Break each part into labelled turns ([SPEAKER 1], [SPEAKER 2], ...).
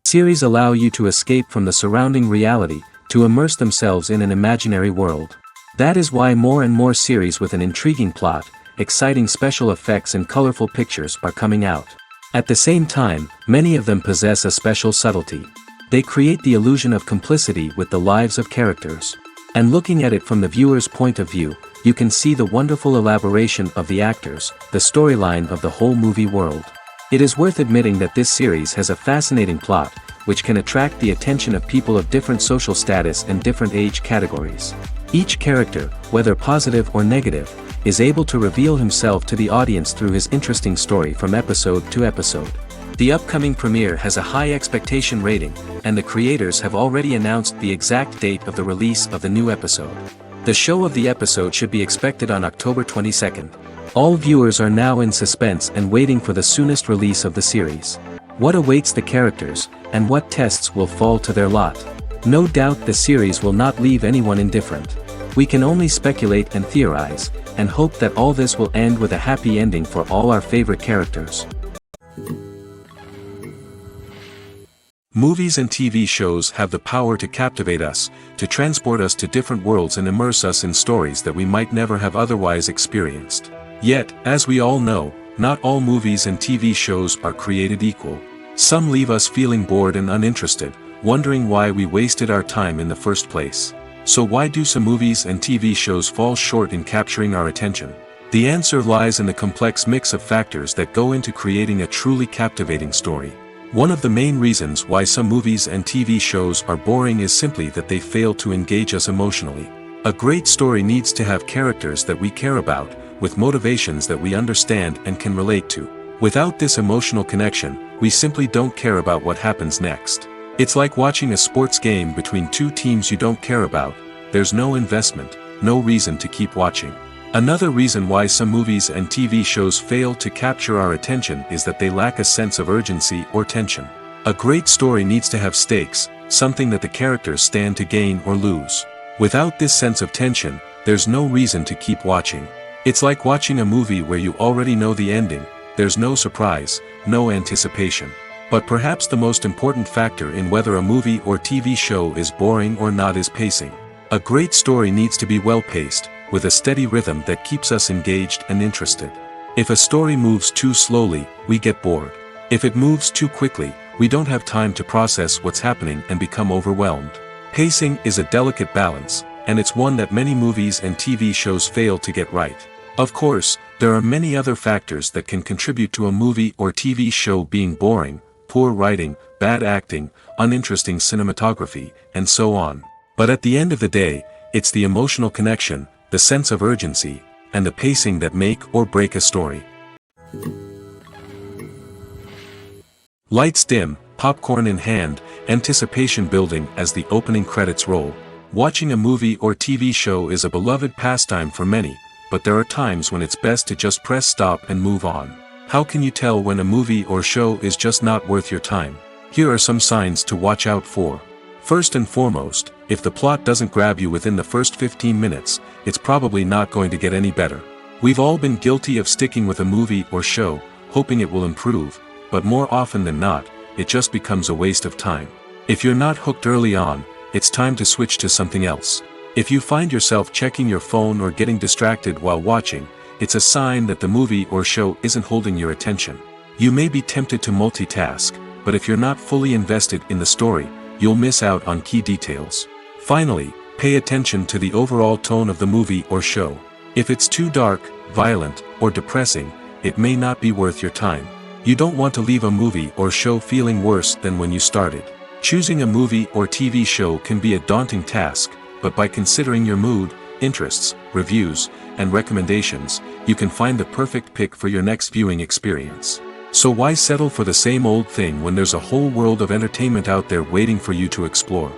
[SPEAKER 1] Series allow you to escape from the surrounding reality, to immerse themselves in an imaginary world. That is why more and more series with an intriguing plot, exciting special effects and colorful pictures are coming out. At the same time, many of them possess a special subtlety. They create the illusion of complicity with the lives of characters. And looking at it from the viewer's point of view, you can see the wonderful elaboration of the actors, the storyline of the whole movie world. It is worth admitting that this series has a fascinating plot, which can attract the attention of people of different social status and different age categories. Each character, whether positive or negative, is able to reveal himself to the audience through his interesting story from episode to episode. The upcoming premiere has a high expectation rating, and the creators have already announced the exact date of the release of the new episode. The show of the episode should be expected on October 22nd. All viewers are now in suspense and waiting for the soonest release of the series. What awaits the characters, and what tests will fall to their lot? No doubt the series will not leave anyone indifferent. We can only speculate and theorize, and hope that all this will end with a happy ending for all our favorite characters. Movies and TV shows have the power to captivate us, to transport us to different worlds and immerse us in stories that we might never have otherwise experienced. Yet, as we all know, not all movies and TV shows are created equal. Some leave us feeling bored and uninterested, wondering why we wasted our time in the first place. So why do some movies and TV shows fall short in capturing our attention? The answer lies in the complex mix of factors that go into creating a truly captivating story. One of the main reasons why some movies and TV shows are boring is simply that they fail to engage us emotionally. A great story needs to have characters that we care about, with motivations that we understand and can relate to. Without this emotional connection, we simply don't care about what happens next. It's like watching a sports game between two teams you don't care about. There's no investment, no reason to keep watching. Another reason why some movies and TV shows fail to capture our attention is that they lack a sense of urgency or tension. A great story needs to have stakes, something that the characters stand to gain or lose. Without this sense of tension, there's no reason to keep watching. It's like watching a movie where you already know the ending. There's no surprise, no anticipation. But perhaps the most important factor in whether a movie or TV show is boring or not is pacing. A great story needs to be well-paced, with a steady rhythm that keeps us engaged and interested. If a story moves too slowly, we get bored. If it moves too quickly, we don't have time to process what's happening and become overwhelmed. Pacing is a delicate balance, and it's one that many movies and TV shows fail to get right. Of course, there are many other factors that can contribute to a movie or TV show being boring: poor writing, bad acting, uninteresting cinematography, and so on. But at the end of the day, it's the emotional connection, the sense of urgency, and the pacing that make or break a story. Lights dim, popcorn in hand, anticipation building as the opening credits roll. Watching a movie or TV show is a beloved pastime for many, but there are times when it's best to just press stop and move on. How can you tell when a movie or show is just not worth your time? Here are some signs to watch out for. First and foremost, if the plot doesn't grab you within the first 15 minutes, it's probably not going to get any better. We've all been guilty of sticking with a movie or show, hoping it will improve, but more often than not, it just becomes a waste of time. If you're not hooked early on, it's time to switch to something else. If you find yourself checking your phone or getting distracted while watching, it's a sign that the movie or show isn't holding your attention. You may be tempted to multitask, but if you're not fully invested in the story, you'll miss out on key details. Finally, pay attention to the overall tone of the movie or show. If it's too dark, violent, or depressing, it may not be worth your time. You don't want to leave a movie or show feeling worse than when you started. Choosing a movie or TV show can be a daunting task, but by considering your mood, interests, reviews, and recommendations, you can find the perfect pick for your next viewing experience. So why settle for the same old thing when there's a whole world of entertainment out there waiting for you to explore?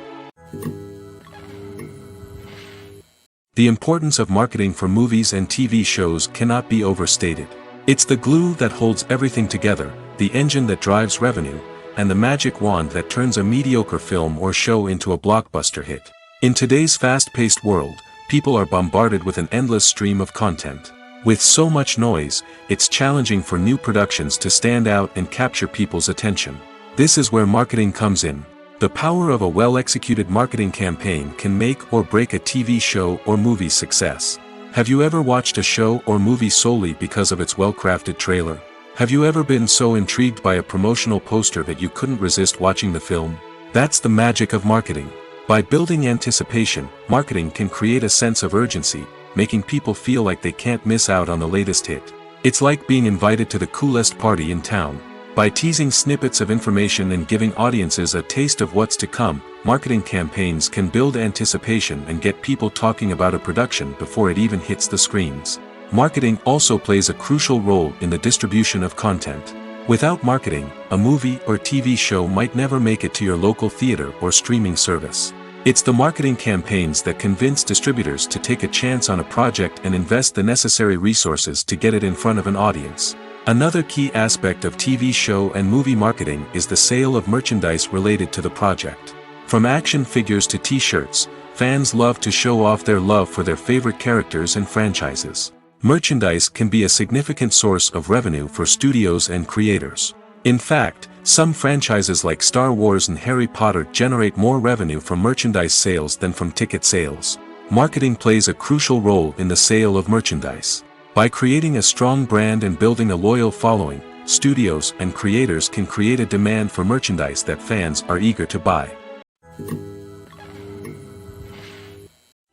[SPEAKER 1] The importance of marketing for movies and TV shows cannot be overstated. It's the glue that holds everything together, the engine that drives revenue, and the magic wand that turns a mediocre film or show into a blockbuster hit. In today's fast-paced world, people are bombarded with an endless stream of content. With so much noise, it's challenging for new productions to stand out and capture people's attention. This is where marketing comes in. The power of a well-executed marketing campaign can make or break a TV show or movie's success. Have you ever watched a show or movie solely because of its well-crafted trailer? Have you ever been so intrigued by a promotional poster that you couldn't resist watching the film? That's the magic of marketing. By building anticipation, marketing can create a sense of urgency, making people feel like they can't miss out on the latest hit. It's like being invited to the coolest party in town. By teasing snippets of information and giving audiences a taste of what's to come, marketing campaigns can build anticipation and get people talking about a production before it even hits the screens. Marketing also plays a crucial role in the distribution of content. Without marketing, a movie or TV show might never make it to your local theater or streaming service. It's the marketing campaigns that convince distributors to take a chance on a project and invest the necessary resources to get it in front of an audience. Another key aspect of TV show and movie marketing is the sale of merchandise related to the project. From action figures to t-shirts, fans love to show off their love for their favorite characters and franchises. Merchandise can be a significant source of revenue for studios and creators. In fact, some franchises like Star Wars and Harry Potter generate more revenue from merchandise sales than from ticket sales. Marketing plays a crucial role in the sale of merchandise. By creating a strong brand and building a loyal following, studios and creators can create a demand for merchandise that fans are eager to buy.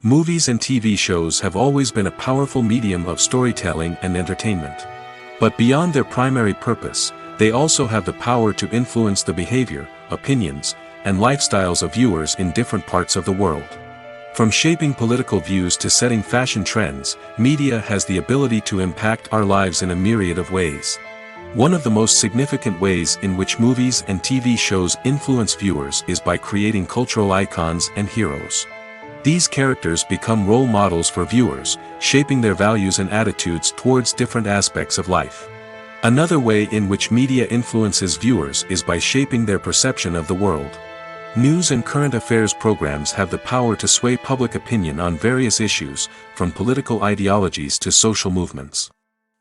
[SPEAKER 1] Movies and TV shows have always been a powerful medium of storytelling and entertainment. But beyond their primary purpose, they also have the power to influence the behavior, opinions, and lifestyles of viewers in different parts of the world. From shaping political views to setting fashion trends, media has the ability to impact our lives in a myriad of ways. One of the most significant ways in which movies and TV shows influence viewers is by creating cultural icons and heroes. These characters become role models for viewers, shaping their values and attitudes towards different aspects of life. Another way in which media influences viewers is by shaping their perception of the world. News and current affairs programs have the power to sway public opinion on various issues, from political ideologies to social movements.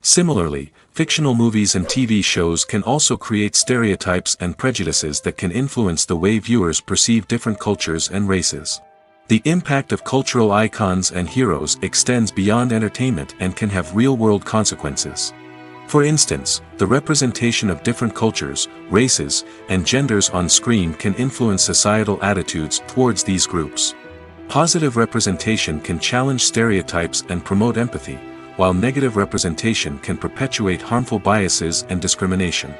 [SPEAKER 1] Similarly, fictional movies and TV shows can also create stereotypes and prejudices that can influence the way viewers perceive different cultures and races. The impact of cultural icons and heroes extends beyond entertainment and can have real-world consequences. For instance, the representation of different cultures, races, and genders on screen can influence societal attitudes towards these groups. Positive representation can challenge stereotypes and promote empathy, while negative representation can perpetuate harmful biases and discrimination.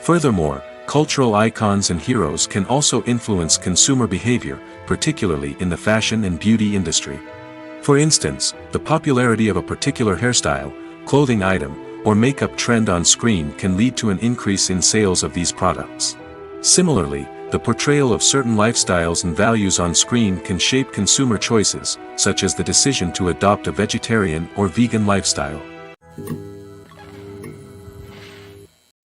[SPEAKER 1] Furthermore, cultural icons and heroes can also influence consumer behavior, particularly in the fashion and beauty industry. For instance, the popularity of a particular hairstyle, clothing item, or makeup trend on screen can lead to an increase in sales of these products. Similarly, the portrayal of certain lifestyles and values on screen can shape consumer choices, such as the decision to adopt a vegetarian or vegan lifestyle.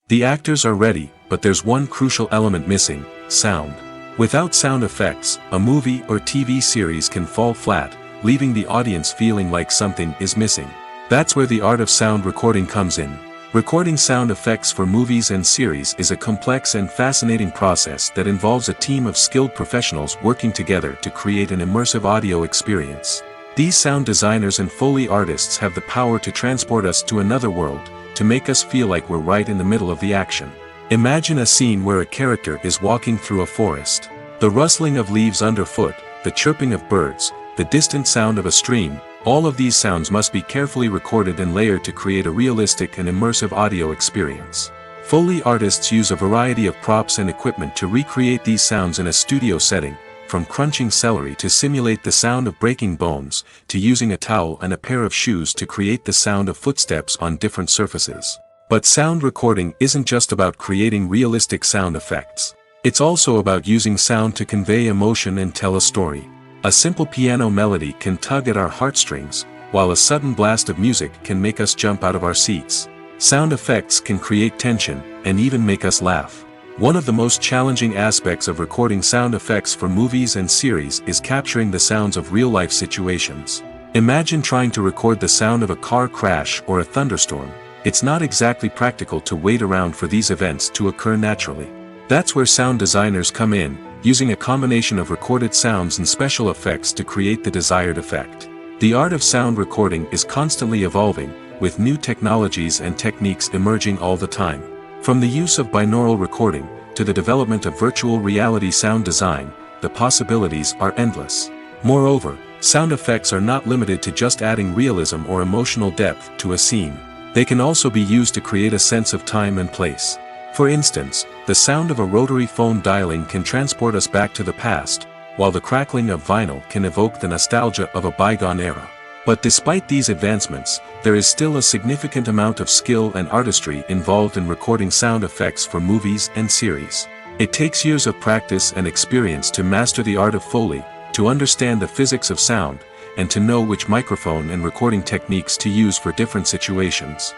[SPEAKER 1] The actors are ready, but there's one crucial element missing: sound. Without sound effects, a movie or TV series can fall flat, leaving the audience feeling like something is missing. That's where the art of sound recording comes in. Recording sound effects for movies and series is a complex and fascinating process that involves a team of skilled professionals working together to create an immersive audio experience. These sound designers and Foley artists have the power to transport us to another world, to make us feel like we're right in the middle of the action. Imagine a scene where a character is walking through a forest. The rustling of leaves underfoot, the chirping of birds, the distant sound of a stream, all of these sounds must be carefully recorded and layered to create a realistic and immersive audio experience. Foley artists use a variety of props and equipment to recreate these sounds in a studio setting, from crunching celery to simulate the sound of breaking bones, to using a towel and a pair of shoes to create the sound of footsteps on different surfaces. But sound recording isn't just about creating realistic sound effects. It's also about using sound to convey emotion and tell a story. A simple piano melody can tug at our heartstrings, while a sudden blast of music can make us jump out of our seats. Sound effects can create tension, and even make us laugh. One of the most challenging aspects of recording sound effects for movies and series is capturing the sounds of real-life situations. Imagine trying to record the sound of a car crash or a thunderstorm. It's not exactly practical to wait around for these events to occur naturally. That's where sound designers come in, using a combination of recorded sounds and special effects to create the desired effect. The art of sound recording is constantly evolving, with new technologies and techniques emerging all the time. From the use of binaural recording, to the development of virtual reality sound design, the possibilities are endless. Moreover, sound effects are not limited to just adding realism or emotional depth to a scene. They can also be used to create a sense of time and place. For instance, the sound of a rotary phone dialing can transport us back to the past, while the crackling of vinyl can evoke the nostalgia of a bygone era. But despite these advancements, there is still a significant amount of skill and artistry involved in recording sound effects for movies and series. It takes years of practice and experience to master the art of Foley, to understand the physics of sound, and to know which microphone and recording techniques to use for different situations.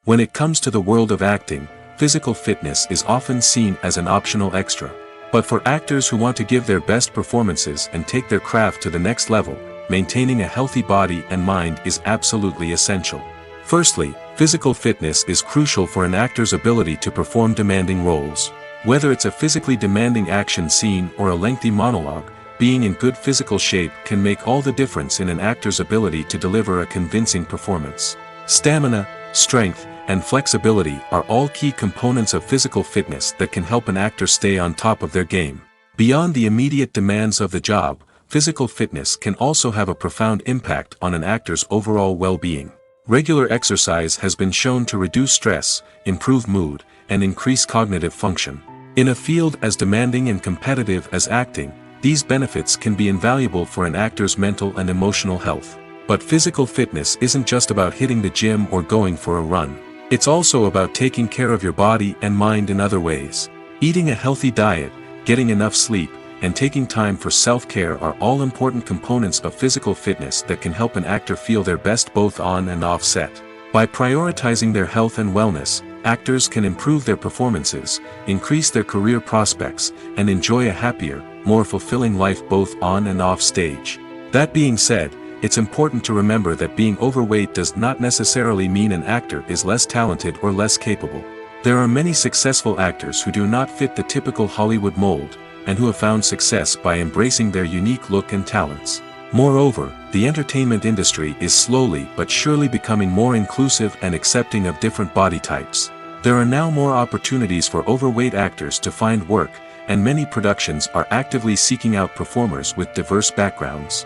[SPEAKER 1] When it comes to the world of acting, physical fitness is often seen as an optional extra. But for actors who want to give their best performances and take their craft to the next level, maintaining a healthy body and mind is absolutely essential. Firstly, physical fitness is crucial for an actor's ability to perform demanding roles. Whether it's a physically demanding action scene or a lengthy monologue, being in good physical shape can make all the difference in an actor's ability to deliver a convincing performance. Stamina, strength, and flexibility are all key components of physical fitness that can help an actor stay on top of their game. Beyond the immediate demands of the job, physical fitness can also have a profound impact on an actor's overall well-being. Regular exercise has been shown to reduce stress, improve mood, and increase cognitive function. In a field as demanding and competitive as acting, these benefits can be invaluable for an actor's mental and emotional health. But physical fitness isn't just about hitting the gym or going for a run. It's also about taking care of your body and mind in other ways. Eating a healthy diet, getting enough sleep, and taking time for self-care are all important components of physical fitness that can help an actor feel their best both on and off set. By prioritizing their health and wellness, actors can improve their performances, increase their career prospects, and enjoy a happier, more fulfilling life both on and off stage. That being said, it's important to remember that being overweight does not necessarily mean an actor is less talented or less capable. There are many successful actors who do not fit the typical Hollywood mold, and who have found success by embracing their unique look and talents. Moreover, the entertainment industry is slowly but surely becoming more inclusive and accepting of different body types. There are now more opportunities for overweight actors to find work, and many productions are actively seeking out performers with diverse backgrounds.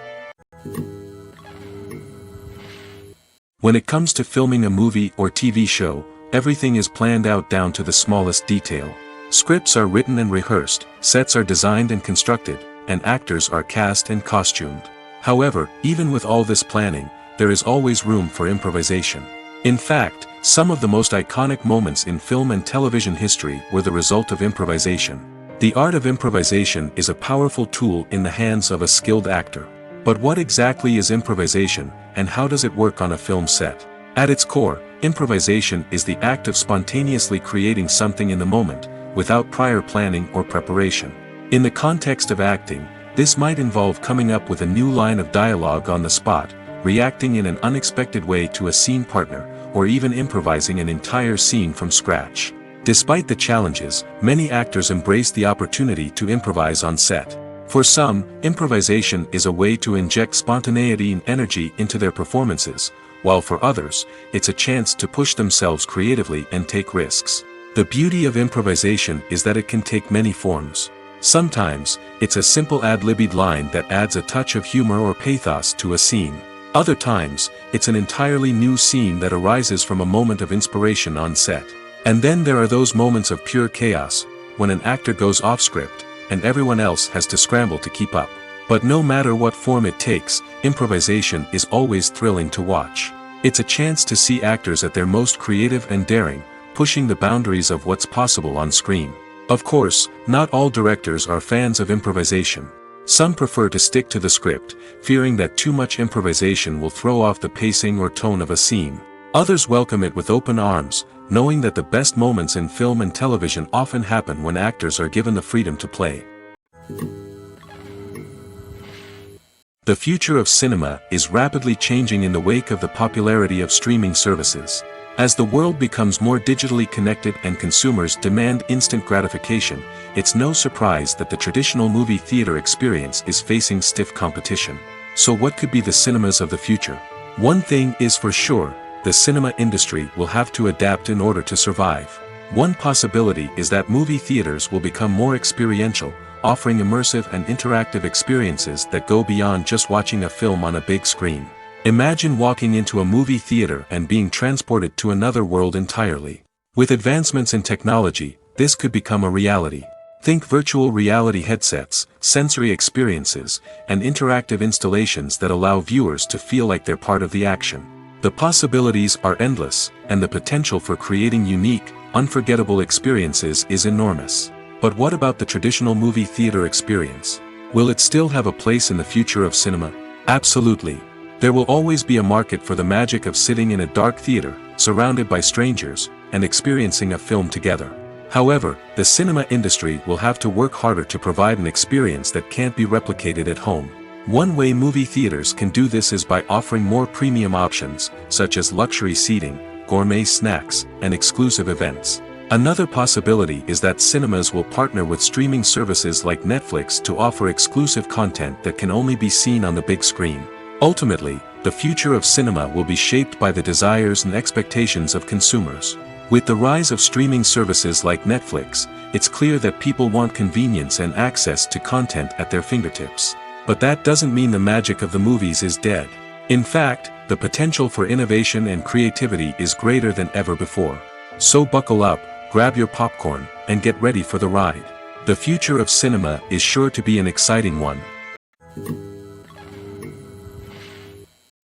[SPEAKER 1] When it comes to filming a movie or TV show, everything is planned out down to the smallest detail. Scripts are written and rehearsed, sets are designed and constructed, and actors are cast and costumed. However, even with all this planning, there is always room for improvisation. In fact, some of the most iconic moments in film and television history were the result of improvisation. The art of improvisation is a powerful tool in the hands of a skilled actor. But what exactly is improvisation, and how does it work on a film set? At its core, improvisation is the act of spontaneously creating something in the moment, without prior planning or preparation. In the context of acting, this might involve coming up with a new line of dialogue on the spot, reacting in an unexpected way to a scene partner, or even improvising an entire scene from scratch. Despite the challenges, many actors embrace the opportunity to improvise on set. For some, improvisation is a way to inject spontaneity and energy into their performances, while for others, it's a chance to push themselves creatively and take risks. The beauty of improvisation is that it can take many forms. Sometimes, it's a simple ad-libbed line that adds a touch of humor or pathos to a scene. Other times, it's an entirely new scene that arises from a moment of inspiration on set. And then there are those moments of pure chaos, when an actor goes off script, and everyone else has to scramble to keep up. But no matter what form it takes, improvisation is always thrilling to watch. It's a chance to see actors at their most creative and daring, pushing the boundaries of what's possible on screen. Of course, not all directors are fans of improvisation. Some prefer to stick to the script, fearing that too much improvisation will throw off the pacing or tone of a scene. Others welcome it with open arms, knowing that the best moments in film and television often happen when actors are given the freedom to play. The future of cinema is rapidly changing in the wake of the popularity of streaming services. As the world becomes more digitally connected and consumers demand instant gratification, it's no surprise that the traditional movie theater experience is facing stiff competition. So what could be the cinemas of the future? One thing is for sure, the cinema industry will have to adapt in order to survive. One possibility is that movie theaters will become more experiential, offering immersive and interactive experiences that go beyond just watching a film on a big screen. Imagine walking into a movie theater and being transported to another world entirely. With advancements in technology, this could become a reality. Think virtual reality headsets, sensory experiences, and interactive installations that allow viewers to feel like they're part of the action. The possibilities are endless, and the potential for creating unique, unforgettable experiences is enormous. But what about the traditional movie theater experience? Will it still have a place in the future of cinema? Absolutely. There will always be a market for the magic of sitting in a dark theater, surrounded by strangers, and experiencing a film together. However, the cinema industry will have to work harder to provide an experience that can't be replicated at home. One way movie theaters can do this is by offering more premium options, such as luxury seating, gourmet snacks, and exclusive events. Another possibility is that cinemas will partner with streaming services like Netflix to offer exclusive content that can only be seen on the big screen. Ultimately, the future of cinema will be shaped by the desires and expectations of consumers. With the rise of streaming services like Netflix, it's clear that people want convenience and access to content at their fingertips. But that doesn't mean the magic of the movies is dead. In fact, the potential for innovation and creativity is greater than ever before. So buckle up, grab your popcorn, and get ready for the ride. The future of cinema is sure to be an exciting one.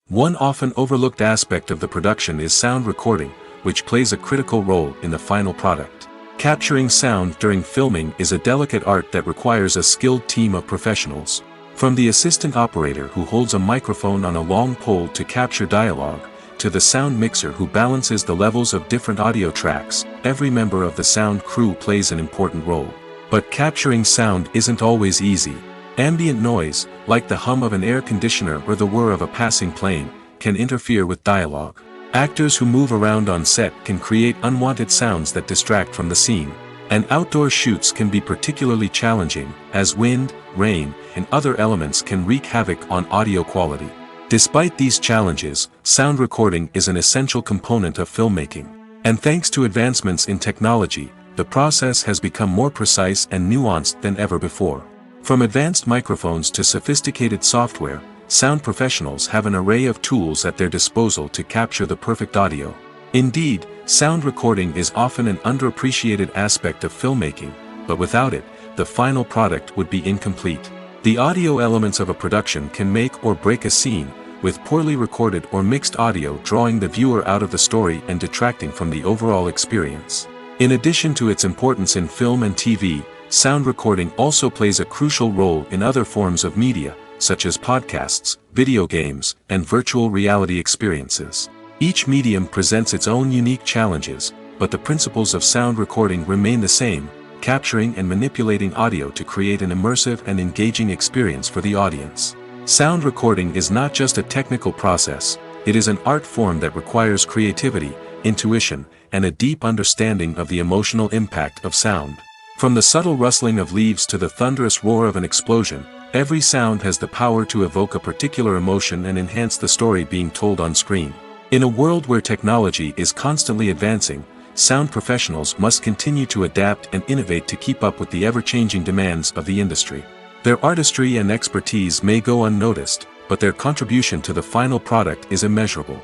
[SPEAKER 1] One often overlooked aspect of the production is sound recording, which plays a critical role in the final product. Capturing sound during filming is a delicate art that requires a skilled team of professionals. From the assistant operator who holds a microphone on a long pole to capture dialogue, to the sound mixer who balances the levels of different audio tracks, every member of the sound crew plays an important role. But capturing sound isn't always easy. Ambient noise, like the hum of an air conditioner or the whir of a passing plane, can interfere with dialogue. Actors who move around on set can create unwanted sounds that distract from the scene. And outdoor shoots can be particularly challenging, as wind, rain, and other elements can wreak havoc on audio quality. Despite these challenges, sound recording is an essential component of filmmaking. And thanks to advancements in technology, the process has become more precise and nuanced than ever before. From advanced microphones to sophisticated software, sound professionals have an array of tools at their disposal to capture the perfect audio. Indeed, sound recording is often an underappreciated aspect of filmmaking, but without it, the final product would be incomplete. The audio elements of a production can make or break a scene, with poorly recorded or mixed audio drawing the viewer out of the story and detracting from the overall experience. In addition to its importance in film and TV, sound recording also plays a crucial role in other forms of media, such as podcasts, video games, and virtual reality experiences. Each medium presents its own unique challenges, but the principles of sound recording remain the same, capturing and manipulating audio to create an immersive and engaging experience for the audience. Sound recording is not just a technical process, it is an art form that requires creativity, intuition, and a deep understanding of the emotional impact of sound. From the subtle rustling of leaves to the thunderous roar of an explosion, every sound has the power to evoke a particular emotion and enhance the story being told on screen. In a world where technology is constantly advancing, sound professionals must continue to adapt and innovate to keep up with the ever-changing demands of the industry. Their artistry and expertise may go unnoticed, but their contribution to the final product is immeasurable.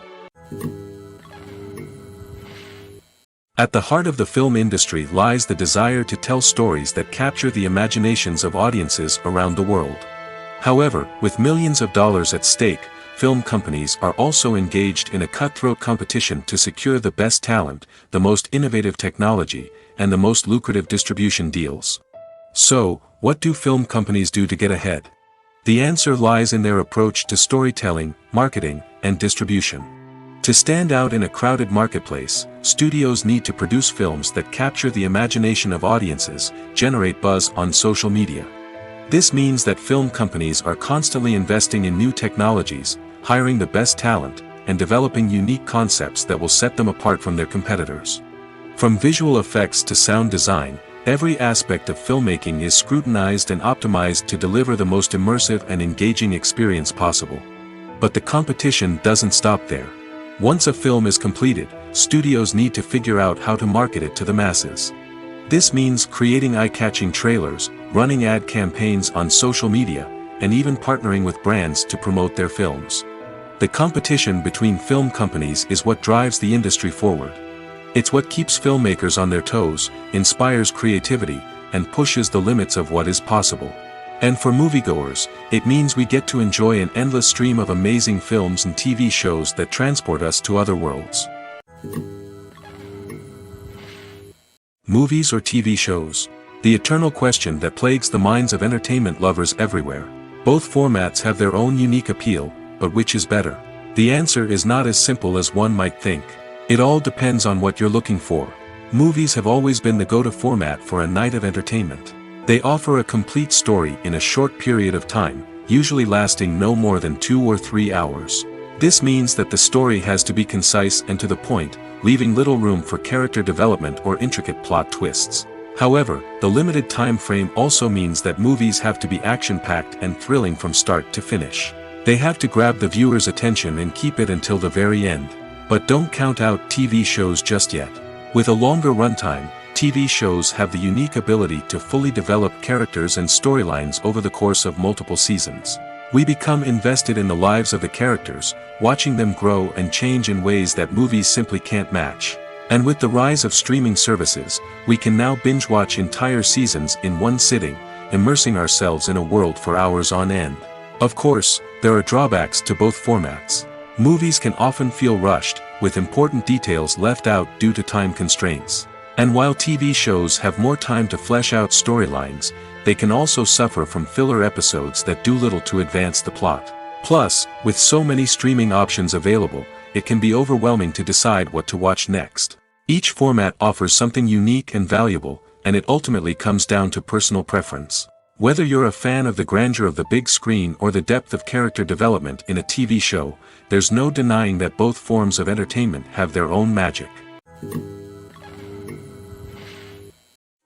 [SPEAKER 1] At the heart of the film industry lies the desire to tell stories that capture the imaginations of audiences around the world. However, with millions of dollars at stake, film companies are also engaged in a cutthroat competition to secure the best talent, the most innovative technology, and the most lucrative distribution deals. So, what do film companies do to get ahead? The answer lies in their approach to storytelling, marketing, and distribution. To stand out in a crowded marketplace, studios need to produce films that capture the imagination of audiences, generate buzz on social media. This means that film companies are constantly investing in new technologies, hiring the best talent, and developing unique concepts that will set them apart from their competitors. From visual effects to sound design, every aspect of filmmaking is scrutinized and optimized to deliver the most immersive and engaging experience possible. But the competition doesn't stop there. Once a film is completed, studios need to figure out how to market it to the masses. This means creating eye-catching trailers, running ad campaigns on social media, and even partnering with brands to promote their films. The competition between film companies is what drives the industry forward. It's what keeps filmmakers on their toes, inspires creativity, and pushes the limits of what is possible. And for moviegoers, it means we get to enjoy an endless stream of amazing films and TV shows that transport us to other worlds. Movies or TV shows? The eternal question that plagues the minds of entertainment lovers everywhere. Both formats have their own unique appeal, but which is better? The answer is not as simple as one might think. It all depends on what you're looking for. Movies have always been the go-to format for a night of entertainment. They offer a complete story in a short period of time, usually lasting no more than 2 or 3 hours. This means that the story has to be concise and to the point, leaving little room for character development or intricate plot twists. However, the limited time frame also means that movies have to be action-packed and thrilling from start to finish. They have to grab the viewer's attention and keep it until the very end. But don't count out TV shows just yet. With a longer runtime, TV shows have the unique ability to fully develop characters and storylines over the course of multiple seasons. We become invested in the lives of the characters, watching them grow and change in ways that movies simply can't match. And with the rise of streaming services, we can now binge-watch entire seasons in one sitting, immersing ourselves in a world for hours on end. Of course, there are drawbacks to both formats. Movies can often feel rushed, with important details left out due to time constraints. And while TV shows have more time to flesh out storylines, they can also suffer from filler episodes that do little to advance the plot. Plus, with so many streaming options available, it can be overwhelming to decide what to watch next. Each format offers something unique and valuable, and it ultimately comes down to personal preference. Whether you're a fan of the grandeur of the big screen or the depth of character development in a TV show, there's no denying that both forms of entertainment have their own magic.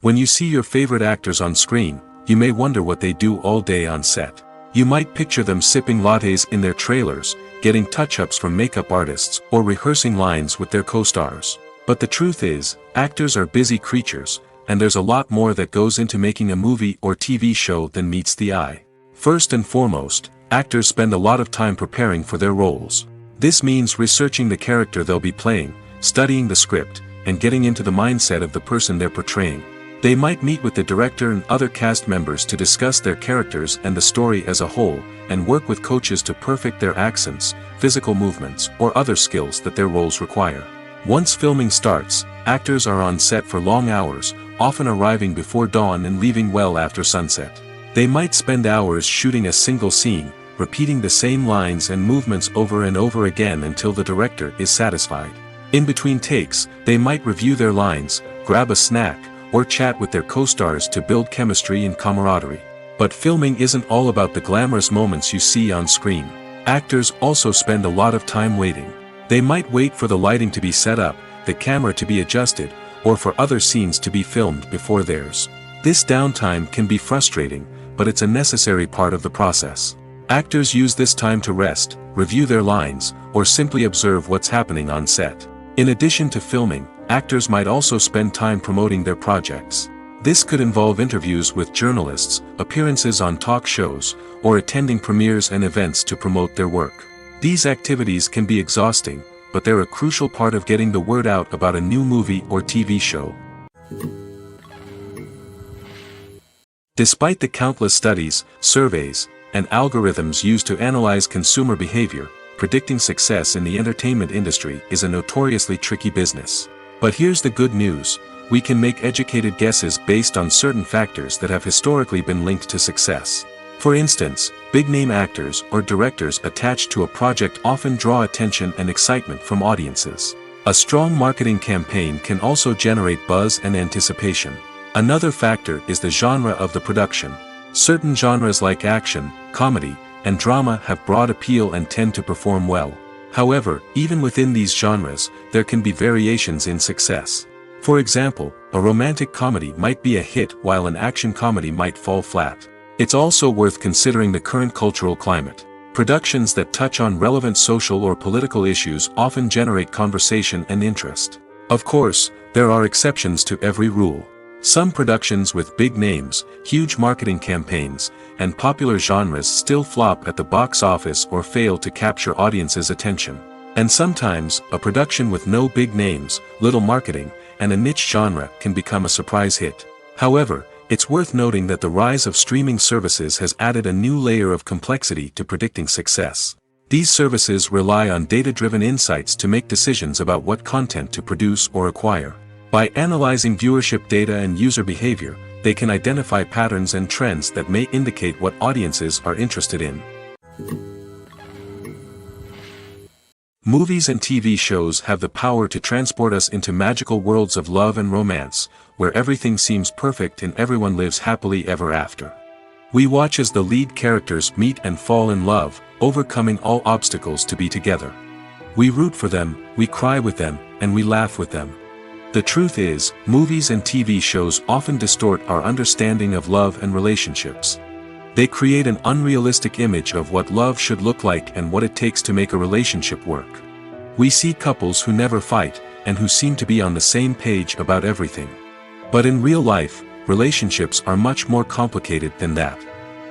[SPEAKER 1] When you see your favorite actors on screen, you may wonder what they do all day on set. You might picture them sipping lattes in their trailers, getting touch-ups from makeup artists, or rehearsing lines with their co-stars. But the truth is, actors are busy creatures, and there's a lot more that goes into making a movie or TV show than meets the eye. First and foremost, actors spend a lot of time preparing for their roles. This means researching the character they'll be playing, studying the script, and getting into the mindset of the person they're portraying. They might meet with the director and other cast members to discuss their characters and the story as a whole, and work with coaches to perfect their accents, physical movements, or other skills that their roles require. Once filming starts, actors are on set for long hours, often arriving before dawn and leaving well after sunset. They might spend hours shooting a single scene, repeating the same lines and movements over and over again until the director is satisfied. In between takes, they might review their lines, grab a snack, or chat with their co-stars to build chemistry and camaraderie. But filming isn't all about the glamorous moments you see on screen. Actors also spend a lot of time waiting. They might wait for the lighting to be set up, the camera to be adjusted, or for other scenes to be filmed before theirs. This downtime can be frustrating, but it's a necessary part of the process. Actors use this time to rest, review their lines, or simply observe what's happening on set. In addition to filming, actors might also spend time promoting their projects. This could involve interviews with journalists, appearances on talk shows, or attending premieres and events to promote their work. These activities can be exhausting, but they're a crucial part of getting the word out about a new movie or TV show. Despite the countless studies, surveys, and algorithms used to analyze consumer behavior, predicting success in the entertainment industry is a notoriously tricky business. But here's the good news: we can make educated guesses based on certain factors that have historically been linked to success. For instance, big-name actors or directors attached to a project often draw attention and excitement from audiences. A strong marketing campaign can also generate buzz and anticipation. Another factor is the genre of the production. Certain genres like action, comedy, and drama have broad appeal and tend to perform well. However, even within these genres, there can be variations in success. For example, a romantic comedy might be a hit while an action comedy might fall flat. It's also worth considering the current cultural climate. Productions that touch on relevant social or political issues often generate conversation and interest. Of course, there are exceptions to every rule. Some productions with big names, huge marketing campaigns, and popular genres still flop at the box office or fail to capture audiences' attention. And sometimes, a production with no big names, little marketing, and a niche genre can become a surprise hit. However, it's worth noting that the rise of streaming services has added a new layer of complexity to predicting success. These services rely on data-driven insights to make decisions about what content to produce or acquire. By analyzing viewership data and user behavior, they can identify patterns and trends that may indicate what audiences are interested in. Movies and TV shows have the power to transport us into magical worlds of love and romance, where everything seems perfect and everyone lives happily ever after. We watch as the lead characters meet and fall in love, overcoming all obstacles to be together. We root for them, we cry with them, and we laugh with them. The truth is, movies and TV shows often distort our understanding of love and relationships. They create an unrealistic image of what love should look like and what it takes to make a relationship work. We see couples who never fight, and who seem to be on the same page about everything. But in real life, relationships are much more complicated than that.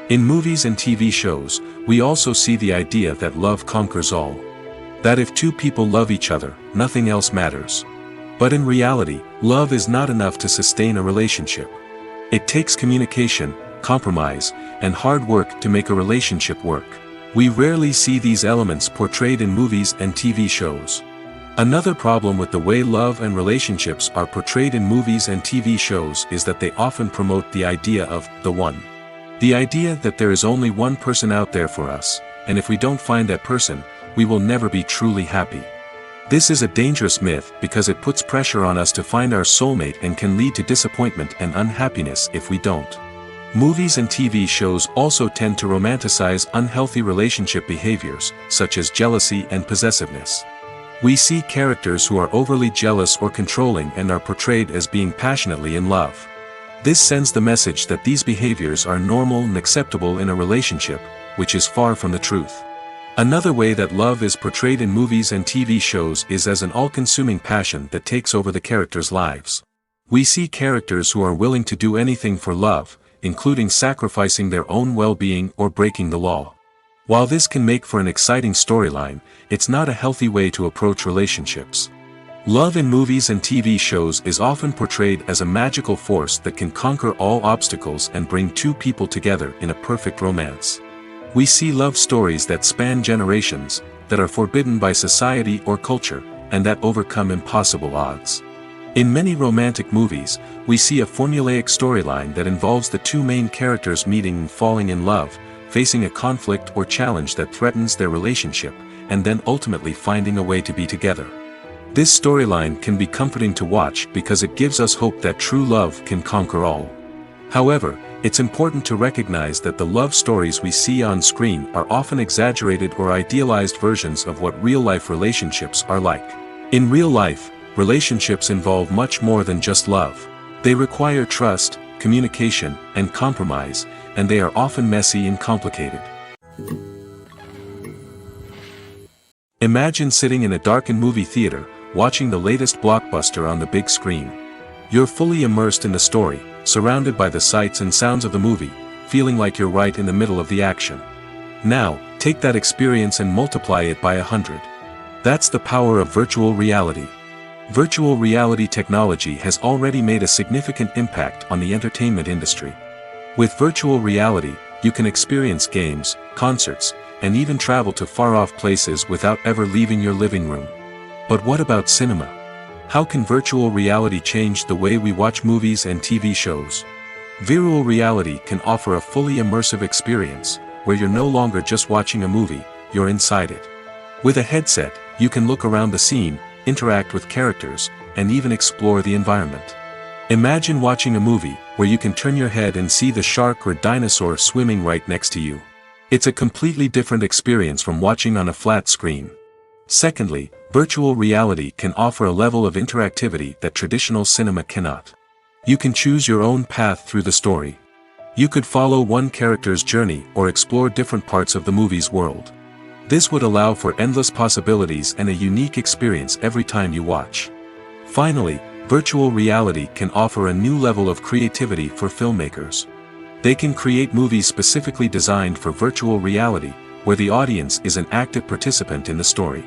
[SPEAKER 1] In movies and TV shows, we also see the idea that love conquers all. That if two people love each other, nothing else matters. But in reality, love is not enough to sustain a relationship. It takes communication, compromise, and hard work to make a relationship work. We rarely see these elements portrayed in movies and TV shows. Another problem with the way love and relationships are portrayed in movies and TV shows is that they often promote the idea of the one. The idea that there is only one person out there for us, and if we don't find that person, we will never be truly happy. This is a dangerous myth because it puts pressure on us to find our soulmate and can lead to disappointment and unhappiness if we don't. Movies and TV shows also tend to romanticize unhealthy relationship behaviors, such as jealousy and possessiveness. We see characters who are overly jealous or controlling and are portrayed as being passionately in love. This sends the message that these behaviors are normal and acceptable in a relationship, which is far from the truth. Another way that love is portrayed in movies and TV shows is as an all-consuming passion that takes over the characters' lives. We see characters who are willing to do anything for love, including sacrificing their own well-being or breaking the law. While this can make for an exciting storyline, it's not a healthy way to approach relationships. Love in movies and TV shows is often portrayed as a magical force that can conquer all obstacles and bring two people together in a perfect romance. We see love stories that span generations, that are forbidden by society or culture, and that overcome impossible odds. In many romantic movies, we see a formulaic storyline that involves the two main characters meeting and falling in love, facing a conflict or challenge that threatens their relationship, and then ultimately finding a way to be together. This storyline can be comforting to watch because it gives us hope that true love can conquer all. However, it's important to recognize that the love stories we see on screen are often exaggerated or idealized versions of what real-life relationships are like. In real life, relationships involve much more than just love. They require trust, communication, and compromise, and they are often messy and complicated. Imagine sitting in a darkened movie theater, watching the latest blockbuster on the big screen. You're fully immersed in the story, surrounded by the sights and sounds of the movie, feeling like you're right in the middle of the action. Now, take that experience and multiply it by 100. That's the power of virtual reality. Virtual reality technology has already made a significant impact on the entertainment industry. With virtual reality, you can experience games, concerts, and even travel to far-off places without ever leaving your living room. But what about cinema? How can virtual reality change the way we watch movies and TV shows? Virtual reality can offer a fully immersive experience, where you're no longer just watching a movie, you're inside it. With a headset, you can look around the scene, interact with characters, and even explore the environment. Imagine watching a movie where you can turn your head and see the shark or dinosaur swimming right next to you. It's a completely different experience from watching on a flat screen. Secondly, virtual reality can offer a level of interactivity that traditional cinema cannot. You can choose your own path through the story. You could follow one character's journey or explore different parts of the movie's world. This would allow for endless possibilities and a unique experience every time you watch. Finally, virtual reality can offer a new level of creativity for filmmakers. They can create movies specifically designed for virtual reality, where the audience is an active participant in the story.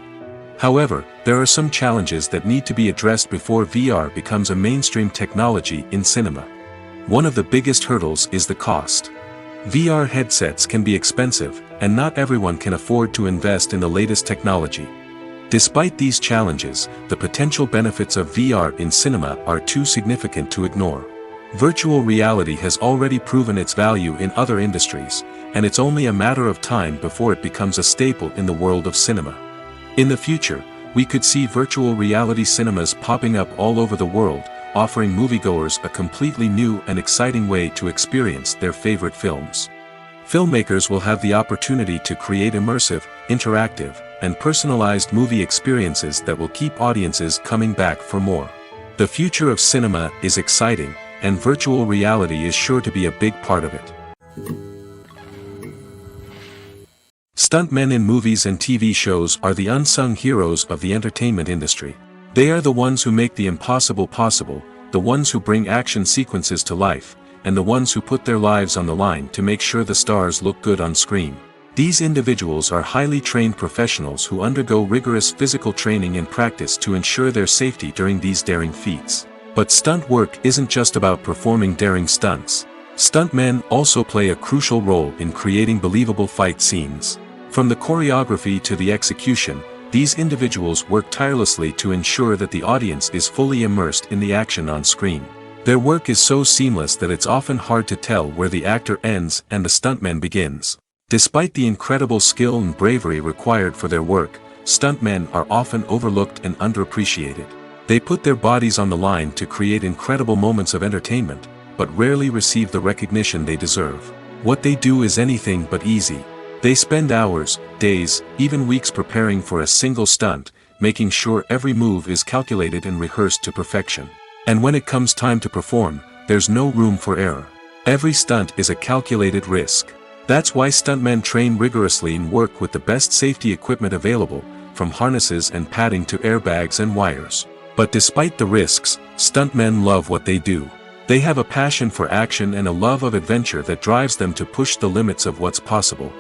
[SPEAKER 1] However, there are some challenges that need to be addressed before VR becomes a mainstream technology in cinema. One of the biggest hurdles is the cost. VR headsets can be expensive, and not everyone can afford to invest in the latest technology. Despite these challenges, the potential benefits of VR in cinema are too significant to ignore. Virtual reality has already proven its value in other industries, and it's only a matter of time before it becomes a staple in the world of cinema. In the future, we could see virtual reality cinemas popping up all over the world, offering moviegoers a completely new and exciting way to experience their favorite films. Filmmakers will have the opportunity to create immersive, interactive, and personalized movie experiences that will keep audiences coming back for more. The future of cinema is exciting, and virtual reality is sure to be a big part of it. Stuntmen in movies and TV shows are the unsung heroes of the entertainment industry. They are the ones who make the impossible possible, the ones who bring action sequences to life, and the ones who put their lives on the line to make sure the stars look good on screen. These individuals are highly trained professionals who undergo rigorous physical training and practice to ensure their safety during these daring feats. But stunt work isn't just about performing daring stunts. Stuntmen also play a crucial role in creating believable fight scenes. From the choreography to the execution, these individuals work tirelessly to ensure that the audience is fully immersed in the action on screen. Their work is so seamless that it's often hard to tell where the actor ends and the stuntman begins. Despite the incredible skill and bravery required for their work, stuntmen are often overlooked and underappreciated. They put their bodies on the line to create incredible moments of entertainment, but rarely receive the recognition they deserve. What they do is anything but easy. They spend hours, days, even weeks preparing for a single stunt, making sure every move is calculated and rehearsed to perfection. And when it comes time to perform, there's no room for error. Every stunt is a calculated risk. That's why stuntmen train rigorously and work with the best safety equipment available, from harnesses and padding to airbags and wires. But despite the risks, stuntmen love what they do. They have a passion for action and a love of adventure that drives them to push the limits of what's possible.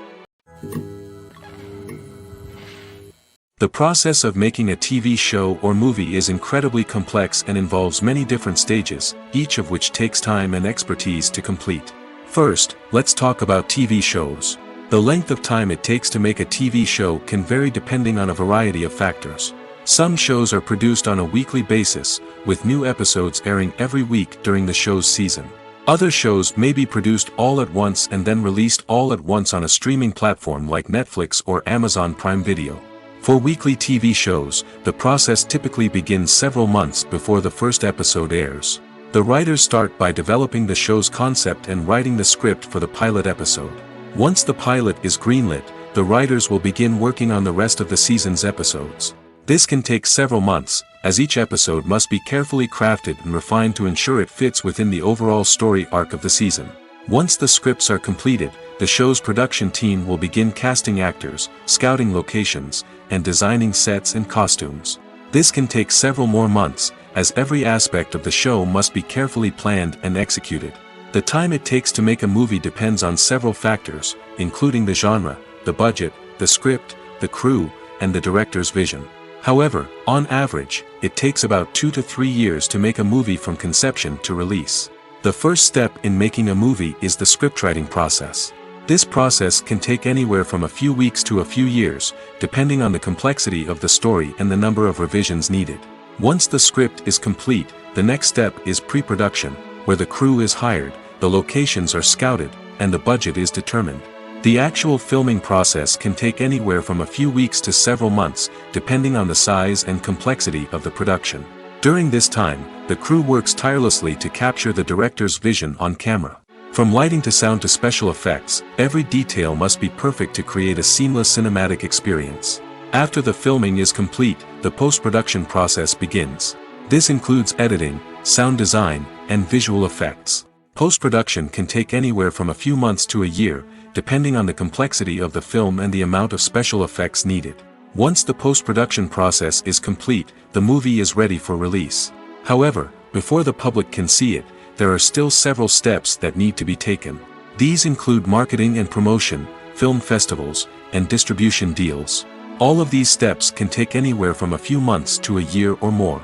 [SPEAKER 1] The process of making a TV show or movie is incredibly complex and involves many different stages, each of which takes time and expertise to complete. First, let's talk about TV shows. The length of time it takes to make a TV show can vary depending on a variety of factors. Some shows are produced on a weekly basis, with new episodes airing every week during the show's season. Other shows may be produced all at once and then released all at once on a streaming platform like Netflix or Amazon Prime Video. For weekly TV shows, the process typically begins several months before the first episode airs. The writers start by developing the show's concept and writing the script for the pilot episode. Once the pilot is greenlit, the writers will begin working on the rest of the season's episodes. This can take several months, as each episode must be carefully crafted and refined to ensure it fits within the overall story arc of the season. Once the scripts are completed, the show's production team will begin casting actors, scouting locations, and designing sets and costumes. This can take several more months, as every aspect of the show must be carefully planned and executed. The time it takes to make a movie depends on several factors, including the genre, the budget, the script, the crew, and the director's vision. However, on average, it takes about 2 to 3 years to make a movie from conception to release. The first step in making a movie is the scriptwriting process. This process can take anywhere from a few weeks to a few years, depending on the complexity of the story and the number of revisions needed. Once the script is complete, the next step is pre-production, where the crew is hired, the locations are scouted, and the budget is determined. The actual filming process can take anywhere from a few weeks to several months, depending on the size and complexity of the production. During this time, the crew works tirelessly to capture the director's vision on camera. From lighting to sound to special effects, every detail must be perfect to create a seamless cinematic experience. After the filming is complete, the post-production process begins. This includes editing, sound design, and visual effects. Post-production can take anywhere from a few months to a year, depending on the complexity of the film and the amount of special effects needed. Once the post-production process is complete, the movie is ready for release. However, before the public can see it, there are still several steps that need to be taken. These include marketing and promotion, film festivals, and distribution deals. All of these steps can take anywhere from a few months to a year or more.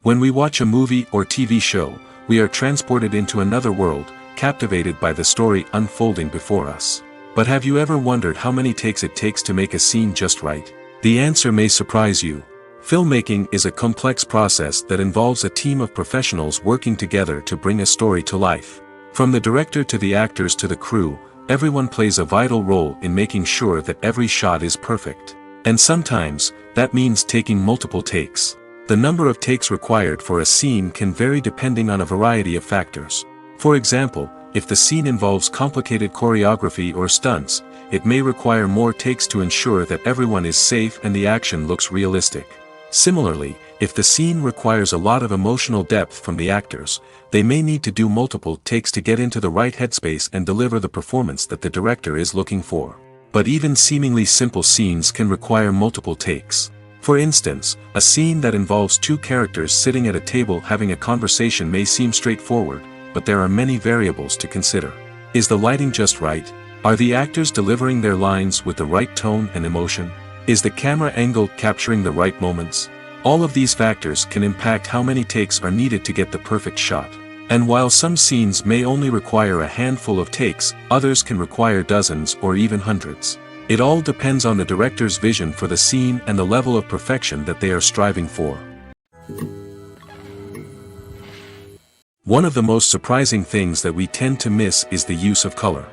[SPEAKER 1] When we watch a movie or TV show, we are transported into another world, captivated by the story unfolding before us. But have you ever wondered how many takes it takes to make a scene just right? The answer may surprise you. Filmmaking is a complex process that involves a team of professionals working together to bring a story to life. From the director to the actors to the crew, everyone plays a vital role in making sure that every shot is perfect. And sometimes, that means taking multiple takes. The number of takes required for a scene can vary depending on a variety of factors. For example, if the scene involves complicated choreography or stunts, it may require more takes to ensure that everyone is safe and the action looks realistic. Similarly, if the scene requires a lot of emotional depth from the actors, they may need to do multiple takes to get into the right headspace and deliver the performance that the director is looking for. But even seemingly simple scenes can require multiple takes. For instance, a scene that involves two characters sitting at a table having a conversation may seem straightforward, but there are many variables to consider. Is the lighting just right? Are the actors delivering their lines with the right tone and emotion? Is the camera angle capturing the right moments? All of these factors can impact how many takes are needed to get the perfect shot. And while some scenes may only require a handful of takes, others can require dozens or even hundreds. It all depends on the director's vision for the scene and the level of perfection that they are striving for. One of the most surprising things that we tend to miss is the use of color.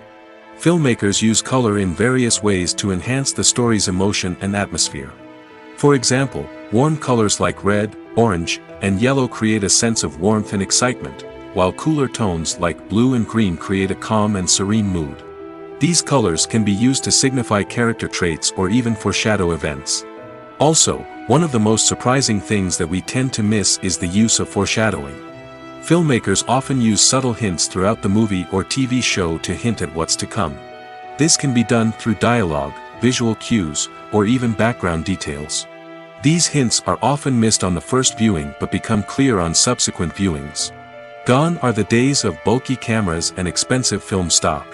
[SPEAKER 1] Filmmakers use color in various ways to enhance the story's emotion and atmosphere. For example, warm colors like red, orange, and yellow create a sense of warmth and excitement, while cooler tones like blue and green create a calm and serene mood. These colors can be used to signify character traits or even foreshadow events. Also, one of the most surprising things that we tend to miss is the use of foreshadowing. Filmmakers often use subtle hints throughout the movie or TV show to hint at what's to come. This can be done through dialogue, visual cues, or even background details. These hints are often missed on the first viewing but become clear on subsequent viewings. Gone are the days of bulky cameras and expensive film stock.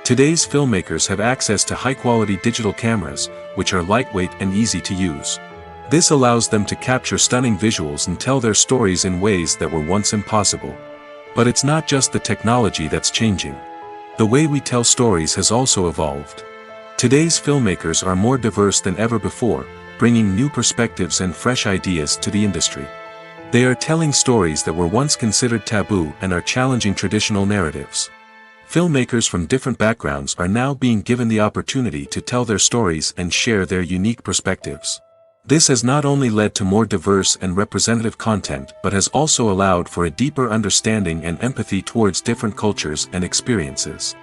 [SPEAKER 1] Today's filmmakers have access to high-quality digital cameras, which are lightweight and easy to use. This allows them to capture stunning visuals and tell their stories in ways that were once impossible. But it's not just the technology that's changing. The way we tell stories has also evolved. Today's filmmakers are more diverse than ever before, bringing new perspectives and fresh ideas to the industry. They are telling stories that were once considered taboo and are challenging traditional narratives. Filmmakers from different backgrounds are now being given the opportunity to tell their stories and share their unique perspectives. This has not only led to more diverse and representative content but has also allowed for a deeper understanding and empathy towards different cultures and experiences.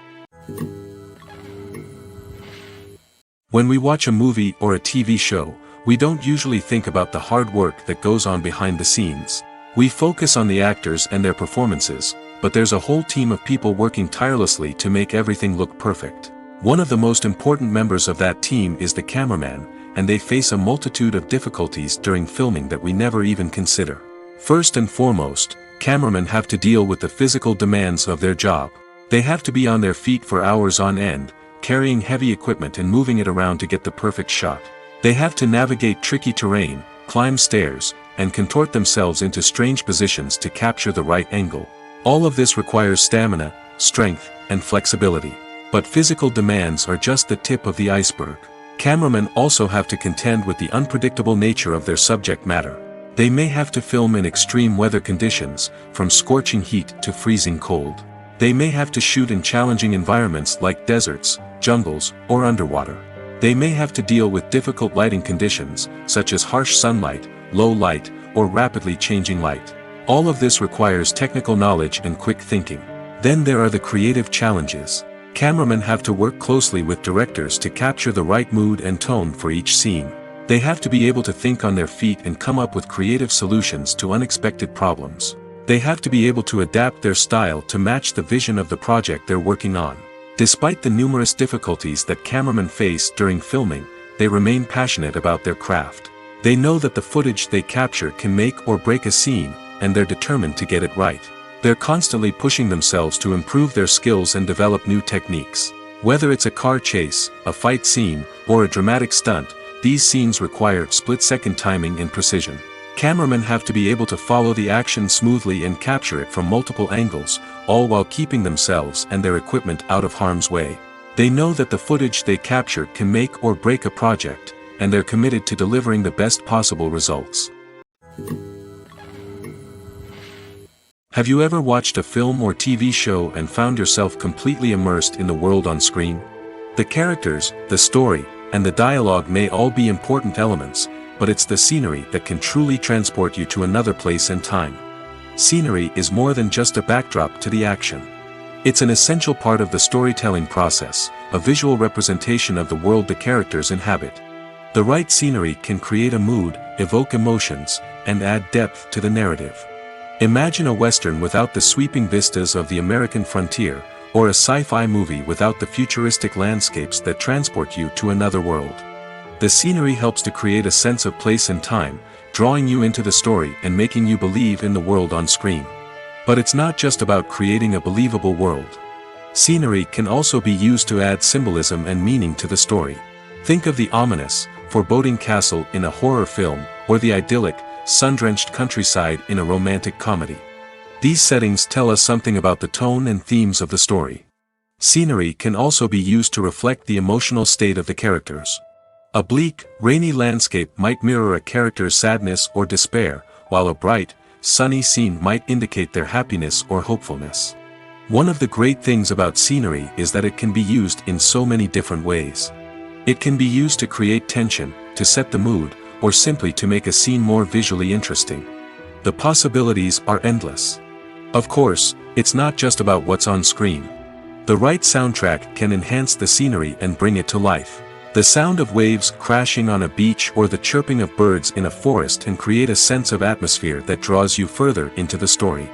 [SPEAKER 1] When we watch a movie or a TV show, we don't usually think about the hard work that goes on behind the scenes. We focus on the actors and their performances, but there's a whole team of people working tirelessly to make everything look perfect. One of the most important members of that team is the cameraman, and they face a multitude of difficulties during filming that we never even consider. First and foremost, cameramen have to deal with the physical demands of their job. They have to be on their feet for hours on end, carrying heavy equipment and moving it around to get the perfect shot. They have to navigate tricky terrain, climb stairs, and contort themselves into strange positions to capture the right angle. All of this requires stamina, strength, and flexibility. But physical demands are just the tip of the iceberg. Cameramen also have to contend with the unpredictable nature of their subject matter. They may have to film in extreme weather conditions, from scorching heat to freezing cold. They may have to shoot in challenging environments like deserts, jungles, or underwater. They may have to deal with difficult lighting conditions, such as harsh sunlight, low light, or rapidly changing light. All of this requires technical knowledge and quick thinking. Then there are the creative challenges. Cameramen have to work closely with directors to capture the right mood and tone for each scene. They have to be able to think on their feet and come up with creative solutions to unexpected problems. They have to be able to adapt their style to match the vision of the project they're working on. Despite the numerous difficulties that cameramen face during filming, they remain passionate about their craft. They know that the footage they capture can make or break a scene, and they're determined to get it right. They're constantly pushing themselves to improve their skills and develop new techniques. Whether it's a car chase, a fight scene, or a dramatic stunt, these scenes require split-second timing and precision. Cameramen have to be able to follow the action smoothly and capture it from multiple angles, all while keeping themselves and their equipment out of harm's way. They know that the footage they capture can make or break a project, and they're committed to delivering the best possible results. Have you ever watched a film or TV show and found yourself completely immersed in the world on screen? The characters, the story, and the dialogue may all be important elements, but it's the scenery that can truly transport you to another place and time. Scenery is more than just a backdrop to the action. It's an essential part of the storytelling process, a visual representation of the world the characters inhabit. The right scenery can create a mood, evoke emotions, and add depth to the narrative. Imagine a Western without the sweeping vistas of the American frontier, or a sci-fi movie without the futuristic landscapes that transport you to another world. The scenery helps to create a sense of place and time, drawing you into the story and making you believe in the world on screen. But it's not just about creating a believable world. Scenery can also be used to add symbolism and meaning to the story. Think of the ominous, foreboding castle in a horror film, or the idyllic, sun-drenched countryside in a romantic comedy. These settings tell us something about the tone and themes of the story. Scenery can also be used to reflect the emotional state of the characters. A bleak, rainy landscape might mirror a character's sadness or despair, while a bright, sunny scene might indicate their happiness or hopefulness. One of the great things about scenery is that it can be used in so many different ways. It can be used to create tension, to set the mood, or simply to make a scene more visually interesting. The possibilities are endless. Of course, it's not just about what's on screen. The right soundtrack can enhance the scenery and bring it to life. The sound of waves crashing on a beach or the chirping of birds in a forest can create a sense of atmosphere that draws you further into the story.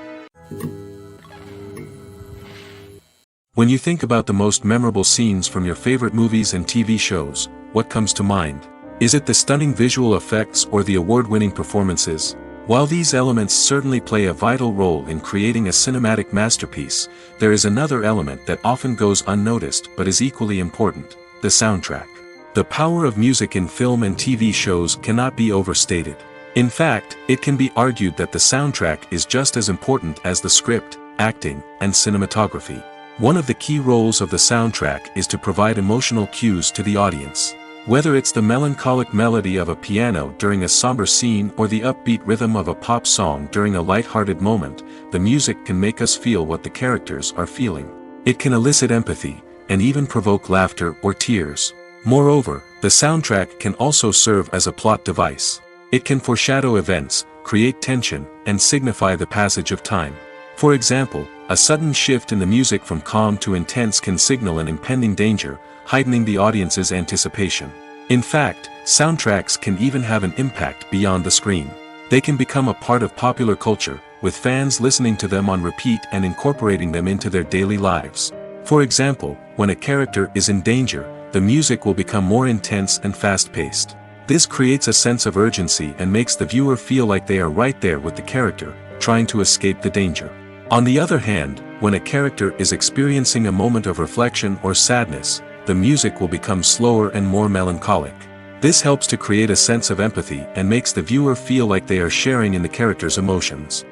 [SPEAKER 1] When you think about the most memorable scenes from your favorite movies and TV shows, what comes to mind? Is it the stunning visual effects or the award-winning performances? While these elements certainly play a vital role in creating a cinematic masterpiece, there is another element that often goes unnoticed but is equally important: the soundtrack. The power of music in film and TV shows cannot be overstated. In fact, it can be argued that the soundtrack is just as important as the script, acting, and cinematography. One of the key roles of the soundtrack is to provide emotional cues to the audience. Whether it's the melancholic melody of a piano during a somber scene or the upbeat rhythm of a pop song during a light-hearted moment, the music can make us feel what the characters are feeling. It can elicit empathy, and even provoke laughter or tears. Moreover, the soundtrack can also serve as a plot device. It can foreshadow events, create tension, and signify the passage of time. For example, a sudden shift in the music from calm to intense can signal an impending danger, heightening the audience's anticipation. In fact, soundtracks can even have an impact beyond the screen. They can become a part of popular culture, with fans listening to them on repeat and incorporating them into their daily lives. For example, when a character is in danger, the music will become more intense and fast-paced. This creates a sense of urgency and makes the viewer feel like they are right there with the character, trying to escape the danger. On the other hand, when a character is experiencing a moment of reflection or sadness, the music will become slower and more melancholic. This helps to create a sense of empathy and makes the viewer feel like they are sharing in the character's emotions.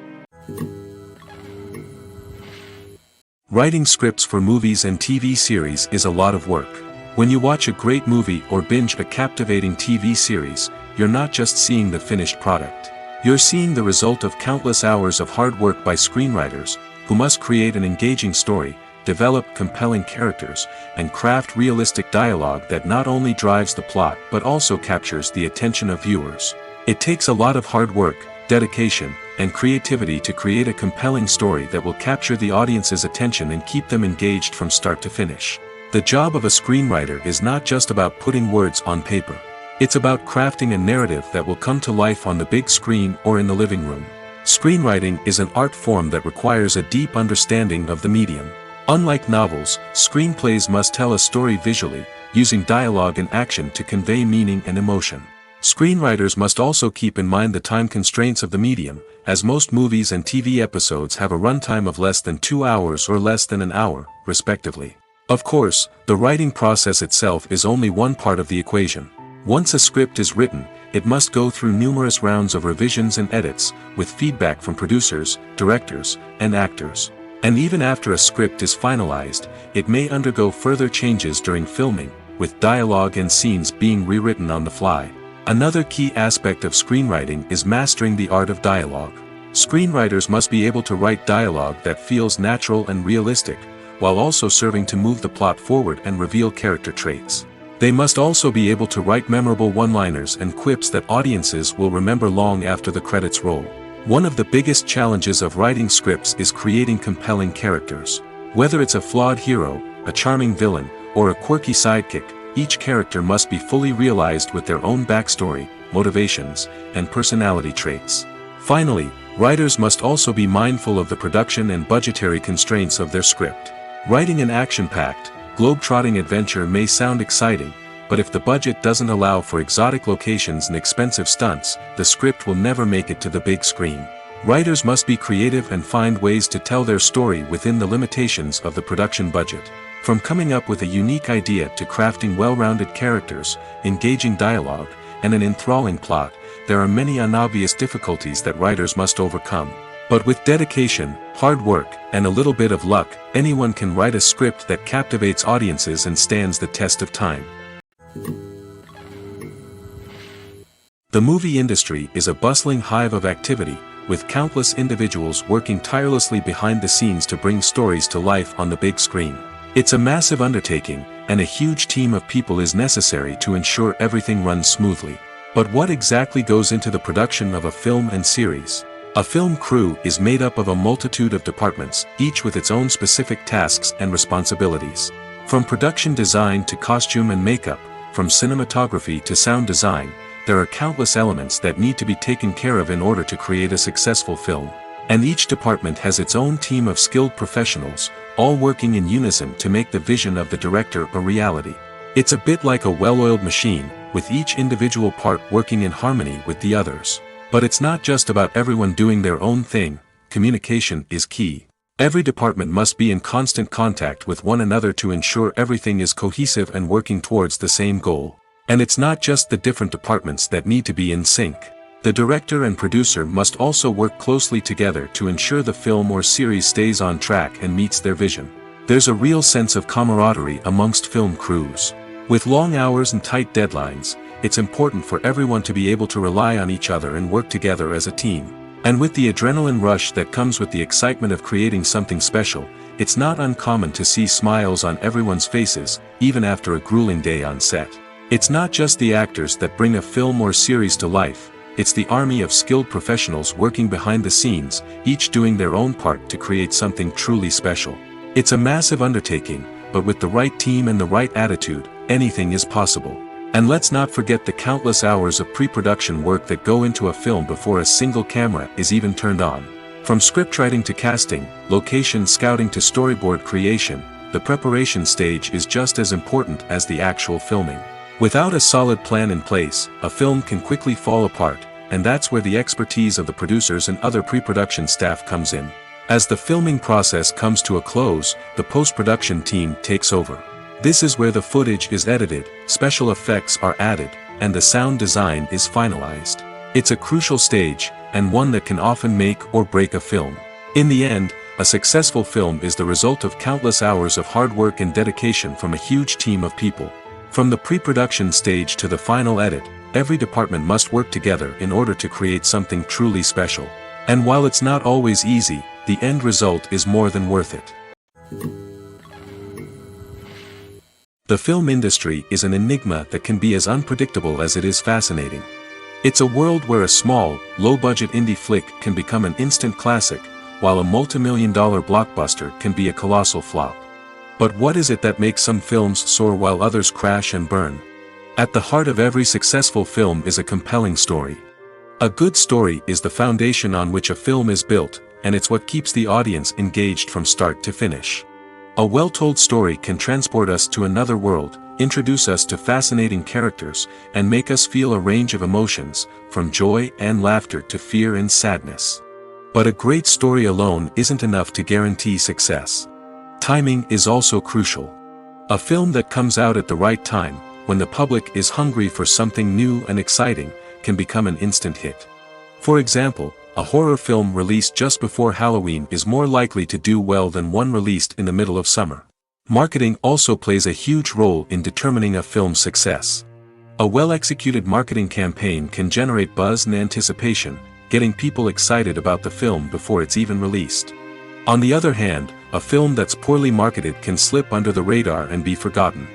[SPEAKER 1] Writing scripts for movies and TV series is a lot of work. When you watch a great movie or binge a captivating TV series, you're not just seeing the finished product. You're seeing the result of countless hours of hard work by screenwriters, who must create an engaging story, develop compelling characters, and craft realistic dialogue that not only drives the plot but also captures the attention of viewers. It takes a lot of hard work, dedication, and creativity to create a compelling story that will capture the audience's attention and keep them engaged from start to finish. The job of a screenwriter is not just about putting words on paper. It's about crafting a narrative that will come to life on the big screen or in the living room. Screenwriting is an art form that requires a deep understanding of the medium. Unlike novels, screenplays must tell a story visually, using dialogue and action to convey meaning and emotion. Screenwriters must also keep in mind the time constraints of the medium, as most movies and TV episodes have a runtime of less than 2 hours or less than an hour, respectively. Of course, the writing process itself is only one part of the equation. Once a script is written, it must go through numerous rounds of revisions and edits, with feedback from producers, directors, and actors. And even after a script is finalized, it may undergo further changes during filming, with dialogue and scenes being rewritten on the fly. Another key aspect of screenwriting is mastering the art of dialogue. Screenwriters must be able to write dialogue that feels natural and realistic, while also serving to move the plot forward and reveal character traits. They must also be able to write memorable one-liners and quips that audiences will remember long after the credits roll. One of the biggest challenges of writing scripts is creating compelling characters. Whether it's a flawed hero, a charming villain, or a quirky sidekick, each character must be fully realized with their own backstory, motivations, and personality traits. Finally, writers must also be mindful of the production and budgetary constraints of their script. Writing an action-packed, globe-trotting adventure may sound exciting, but if the budget doesn't allow for exotic locations and expensive stunts, the script will never make it to the big screen. Writers must be creative and find ways to tell their story within the limitations of the production budget. From coming up with a unique idea to crafting well-rounded characters, engaging dialogue, and an enthralling plot, there are many unobvious difficulties that writers must overcome. But with dedication, hard work, and a little bit of luck, anyone can write a script that captivates audiences and stands the test of time. The movie industry is a bustling hive of activity, with countless individuals working tirelessly behind the scenes to bring stories to life on the big screen. It's a massive undertaking, and a huge team of people is necessary to ensure everything runs smoothly. But what exactly goes into the production of a film and series? A film crew is made up of a multitude of departments, each with its own specific tasks and responsibilities. From production design to costume and makeup, from cinematography to sound design, there are countless elements that need to be taken care of in order to create a successful film. And each department has its own team of skilled professionals, all working in unison to make the vision of the director a reality. It's a bit like a well-oiled machine, with each individual part working in harmony with the others. But it's not just about everyone doing their own thing. Communication is key. Every department must be in constant contact with one another to ensure everything is cohesive and working towards the same goal. And it's not just the different departments that need to be in sync. The director and producer must also work closely together to ensure the film or series stays on track and meets their vision. There's a real sense of camaraderie amongst film crews. With long hours and tight deadlines, it's important for everyone to be able to rely on each other and work together as a team. And with the adrenaline rush that comes with the excitement of creating something special, it's not uncommon to see smiles on everyone's faces, even after a grueling day on set. It's not just the actors that bring a film or series to life, it's the army of skilled professionals working behind the scenes, each doing their own part to create something truly special. It's a massive undertaking, but with the right team and the right attitude, anything is possible. And let's not forget the countless hours of pre-production work that go into a film before a single camera is even turned on. From scriptwriting to casting, location scouting to storyboard creation, the preparation stage is just as important as the actual filming. Without a solid plan in place, a film can quickly fall apart, and that's where the expertise of the producers and other pre-production staff comes in. As the filming process comes to a close, the post-production team takes over. This is where the footage is edited, special effects are added, and the sound design is finalized. It's a crucial stage, and one that can often make or break a film. In the end, a successful film is the result of countless hours of hard work and dedication from a huge team of people. From the pre-production stage to the final edit, every department must work together in order to create something truly special. And while it's not always easy, the end result is more than worth it. The film industry is an enigma that can be as unpredictable as it is fascinating. It's a world where a small, low-budget indie flick can become an instant classic, while a multi-million-dollar blockbuster can be a colossal flop. But what is it that makes some films soar while others crash and burn? At the heart of every successful film is a compelling story. A good story is the foundation on which a film is built, and it's what keeps the audience engaged from start to finish. A well-told story can transport us to another world, introduce us to fascinating characters, and make us feel a range of emotions, from joy and laughter to fear and sadness. But a great story alone isn't enough to guarantee success. Timing is also crucial. A film that comes out at the right time, when the public is hungry for something new and exciting, can become an instant hit. For example, a horror film released just before Halloween is more likely to do well than one released in the middle of summer. Marketing also plays a huge role in determining a film's success. A well-executed marketing campaign can generate buzz and anticipation, getting people excited about the film before it's even released. On the other hand, a film that's poorly marketed can slip under the radar and be forgotten.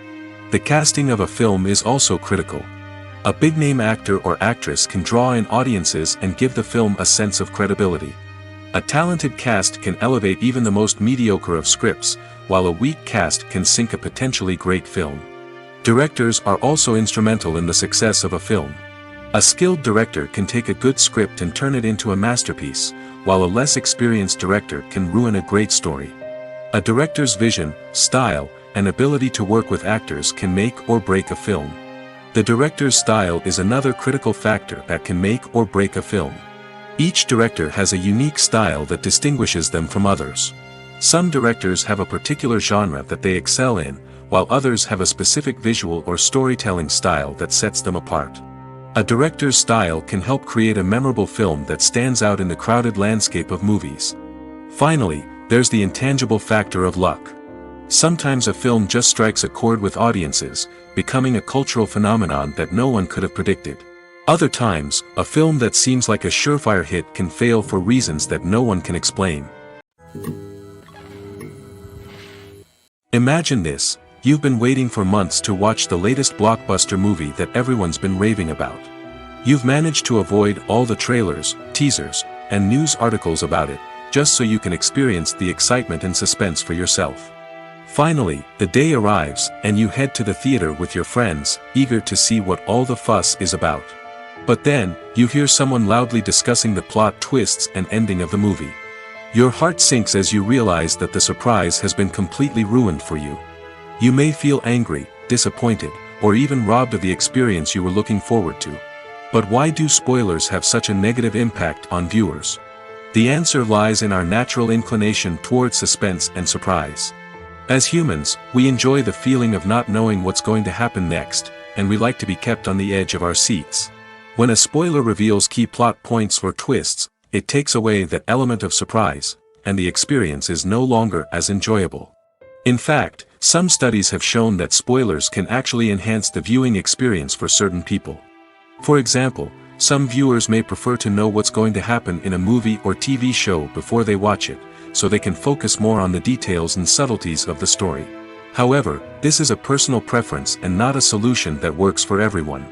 [SPEAKER 1] The casting of a film is also critical. A big-name actor or actress can draw in audiences and give the film a sense of credibility. A talented cast can elevate even the most mediocre of scripts, while a weak cast can sink a potentially great film. Directors are also instrumental in the success of a film. A skilled director can take a good script and turn it into a masterpiece, while a less experienced director can ruin a great story. A director's vision, style, and ability to work with actors can make or break a film. The director's style is another critical factor that can make or break a film. Each director has a unique style that distinguishes them from others. Some directors have a particular genre that they excel in, while others have a specific visual or storytelling style that sets them apart. A director's style can help create a memorable film that stands out in the crowded landscape of movies. Finally, there's the intangible factor of luck. Sometimes a film just strikes a chord with audiences, becoming a cultural phenomenon that no one could have predicted. Other times, a film that seems like a surefire hit can fail for reasons that no one can explain. Imagine this: you've been waiting for months to watch the latest blockbuster movie that everyone's been raving about. You've managed to avoid all the trailers, teasers, and news articles about it, just so you can experience the excitement and suspense for yourself. Finally, the day arrives, and you head to the theater with your friends, eager to see what all the fuss is about. But then, you hear someone loudly discussing the plot twists and ending of the movie. Your heart sinks as you realize that the surprise has been completely ruined for you. You may feel angry, disappointed, or even robbed of the experience you were looking forward to. But why do spoilers have such a negative impact on viewers? The answer lies in our natural inclination toward suspense and surprise. As humans, we enjoy the feeling of not knowing what's going to happen next, and we like to be kept on the edge of our seats. When a spoiler reveals key plot points or twists, it takes away that element of surprise, and the experience is no longer as enjoyable. In fact, some studies have shown that spoilers can actually enhance the viewing experience for certain people. For example, some viewers may prefer to know what's going to happen in a movie or TV show before they watch it, so they can focus more on the details and subtleties of the story. However, this is a personal preference and not a solution that works for everyone.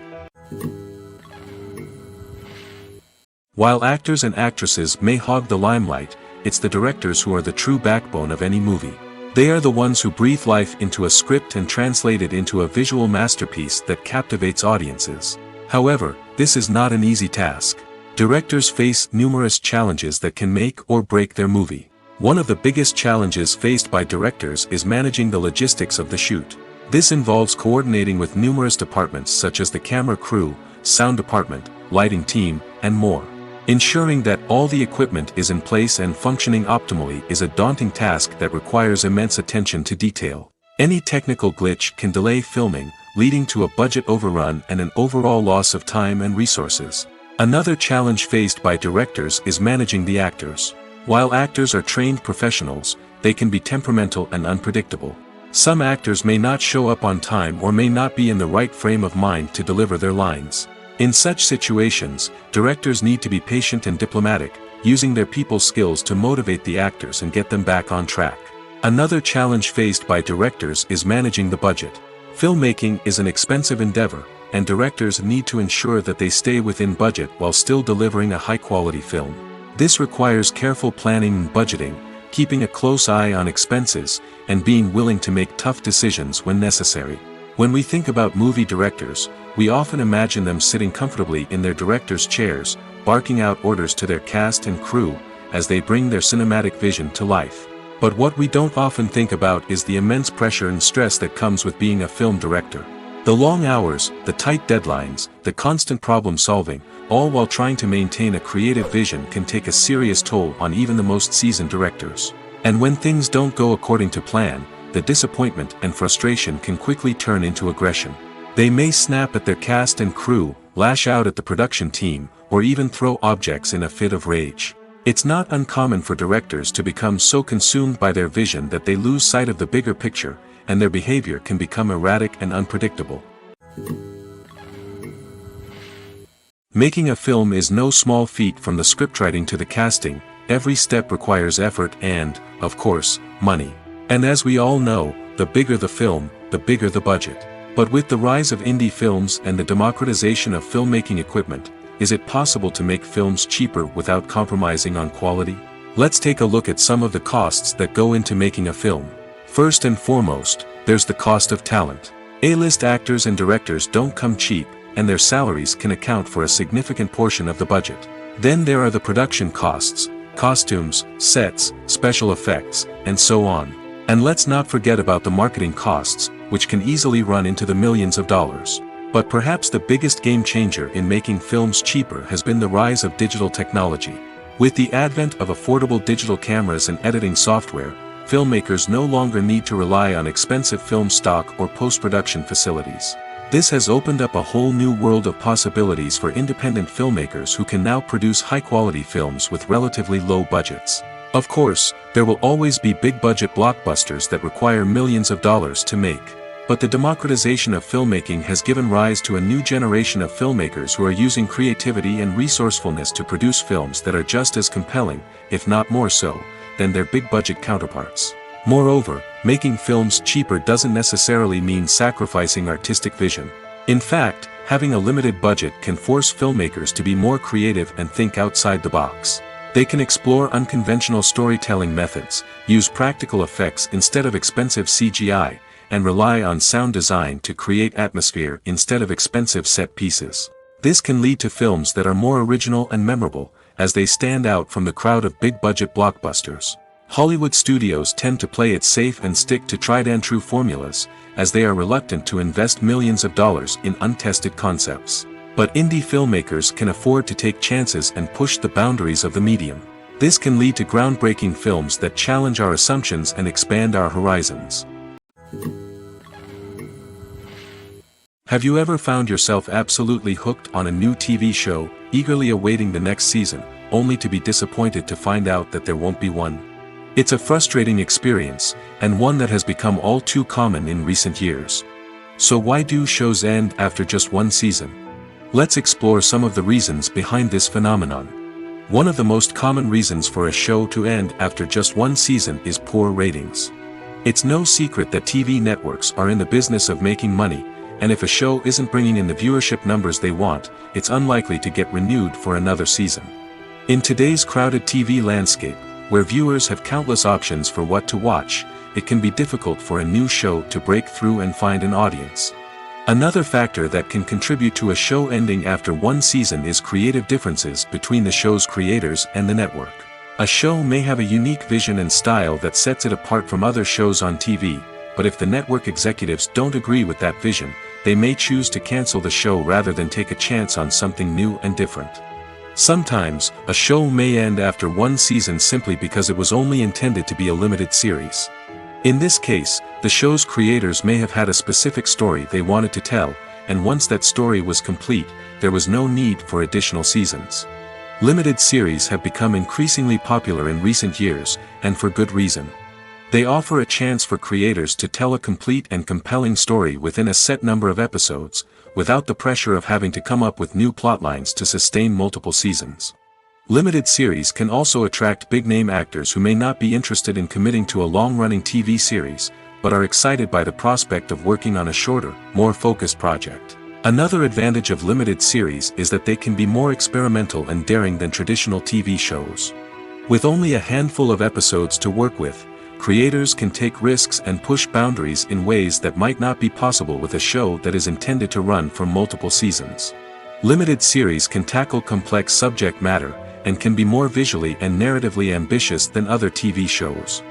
[SPEAKER 1] While actors and actresses may hog the limelight, it's the directors who are the true backbone of any movie. They are the ones who breathe life into a script and translate it into a visual masterpiece that captivates audiences. However, this is not an easy task. Directors face numerous challenges that can make or break their movie. One of the biggest challenges faced by directors is managing the logistics of the shoot. This involves coordinating with numerous departments such as the camera crew, sound department, lighting team, and more. Ensuring that all the equipment is in place and functioning optimally is a daunting task that requires immense attention to detail. Any technical glitch can delay filming, leading to a budget overrun and an overall loss of time and resources. Another challenge faced by directors is managing the actors. While actors are trained professionals, they can be temperamental and unpredictable. Some actors may not show up on time or may not be in the right frame of mind to deliver their lines. In such situations, directors need to be patient and diplomatic, using their people skills to motivate the actors and get them back on track. Another challenge faced by directors is managing the budget. Filmmaking is an expensive endeavor, and directors need to ensure that they stay within budget while still delivering a high-quality film. This requires careful planning and budgeting, keeping a close eye on expenses, and being willing to make tough decisions when necessary. When we think about movie directors, we often imagine them sitting comfortably in their director's chairs, barking out orders to their cast and crew, as they bring their cinematic vision to life. But what we don't often think about is the immense pressure and stress that comes with being a film director. The long hours, the tight deadlines, the constant problem solving, all while trying to maintain a creative vision can take a serious toll on even the most seasoned directors. And when things don't go according to plan, the disappointment and frustration can quickly turn into aggression. They may snap at their cast and crew, lash out at the production team, or even throw objects in a fit of rage. It's not uncommon for directors to become so consumed by their vision that they lose sight of the bigger picture, and their behavior can become erratic and unpredictable. Making a film is no small feat. From the scriptwriting to the casting, every step requires effort and, of course, money. And as we all know, the bigger the film, the bigger the budget. But with the rise of indie films and the democratization of filmmaking equipment, is it possible to make films cheaper without compromising on quality? Let's take a look at some of the costs that go into making a film. First and foremost, there's the cost of talent. A-list actors and directors don't come cheap, and their salaries can account for a significant portion of the budget. Then there are the production costs, costumes, sets, special effects, and so on. And let's not forget about the marketing costs, which can easily run into the millions of dollars. But perhaps the biggest game changer in making films cheaper has been the rise of digital technology. With the advent of affordable digital cameras and editing software, filmmakers no longer need to rely on expensive film stock or post-production facilities. This has opened up a whole new world of possibilities for independent filmmakers who can now produce high-quality films with relatively low budgets. Of course, there will always be big-budget blockbusters that require millions of dollars to make. But the democratization of filmmaking has given rise to a new generation of filmmakers who are using creativity and resourcefulness to produce films that are just as compelling, if not more so, than their big-budget counterparts. Moreover, making films cheaper doesn't necessarily mean sacrificing artistic vision. In fact, having a limited budget can force filmmakers to be more creative and think outside the box. They can explore unconventional storytelling methods, use practical effects instead of expensive CGI, and rely on sound design to create atmosphere instead of expensive set pieces. This can lead to films that are more original and memorable, as they stand out from the crowd of big-budget blockbusters. Hollywood studios tend to play it safe and stick to tried-and-true formulas, as they are reluctant to invest millions of dollars in untested concepts. But indie filmmakers can afford to take chances and push the boundaries of the medium. This can lead to groundbreaking films that challenge our assumptions and expand our horizons. Have you ever found yourself absolutely hooked on a new TV show, eagerly awaiting the next season, only to be disappointed to find out that there won't be one? It's a frustrating experience, and one that has become all too common in recent years. So why do shows end after just one season? Let's explore some of the reasons behind this phenomenon. One of the most common reasons for a show to end after just one season is poor ratings. It's no secret that TV networks are in the business of making money, and if a show isn't bringing in the viewership numbers they want, it's unlikely to get renewed for another season. In today's crowded TV landscape, where viewers have countless options for what to watch, it can be difficult for a new show to break through and find an audience. Another factor that can contribute to a show ending after one season is creative differences between the show's creators and the network. A show may have a unique vision and style that sets it apart from other shows on TV, but if the network executives don't agree with that vision, they may choose to cancel the show rather than take a chance on something new and different. Sometimes, a show may end after one season simply because it was only intended to be a limited series. In this case, the show's creators may have had a specific story they wanted to tell, and once that story was complete, there was no need for additional seasons. Limited series have become increasingly popular in recent years, and for good reason. They offer a chance for creators to tell a complete and compelling story within a set number of episodes, without the pressure of having to come up with new plotlines to sustain multiple seasons. Limited series can also attract big-name actors who may not be interested in committing to a long-running TV series, but are excited by the prospect of working on a shorter, more focused project. Another advantage of limited series is that they can be more experimental and daring than traditional TV shows. With only a handful of episodes to work with, creators can take risks and push boundaries in ways that might not be possible with a show that is intended to run for multiple seasons. Limited series can tackle complex subject matter, and can be more visually and narratively ambitious than other TV shows.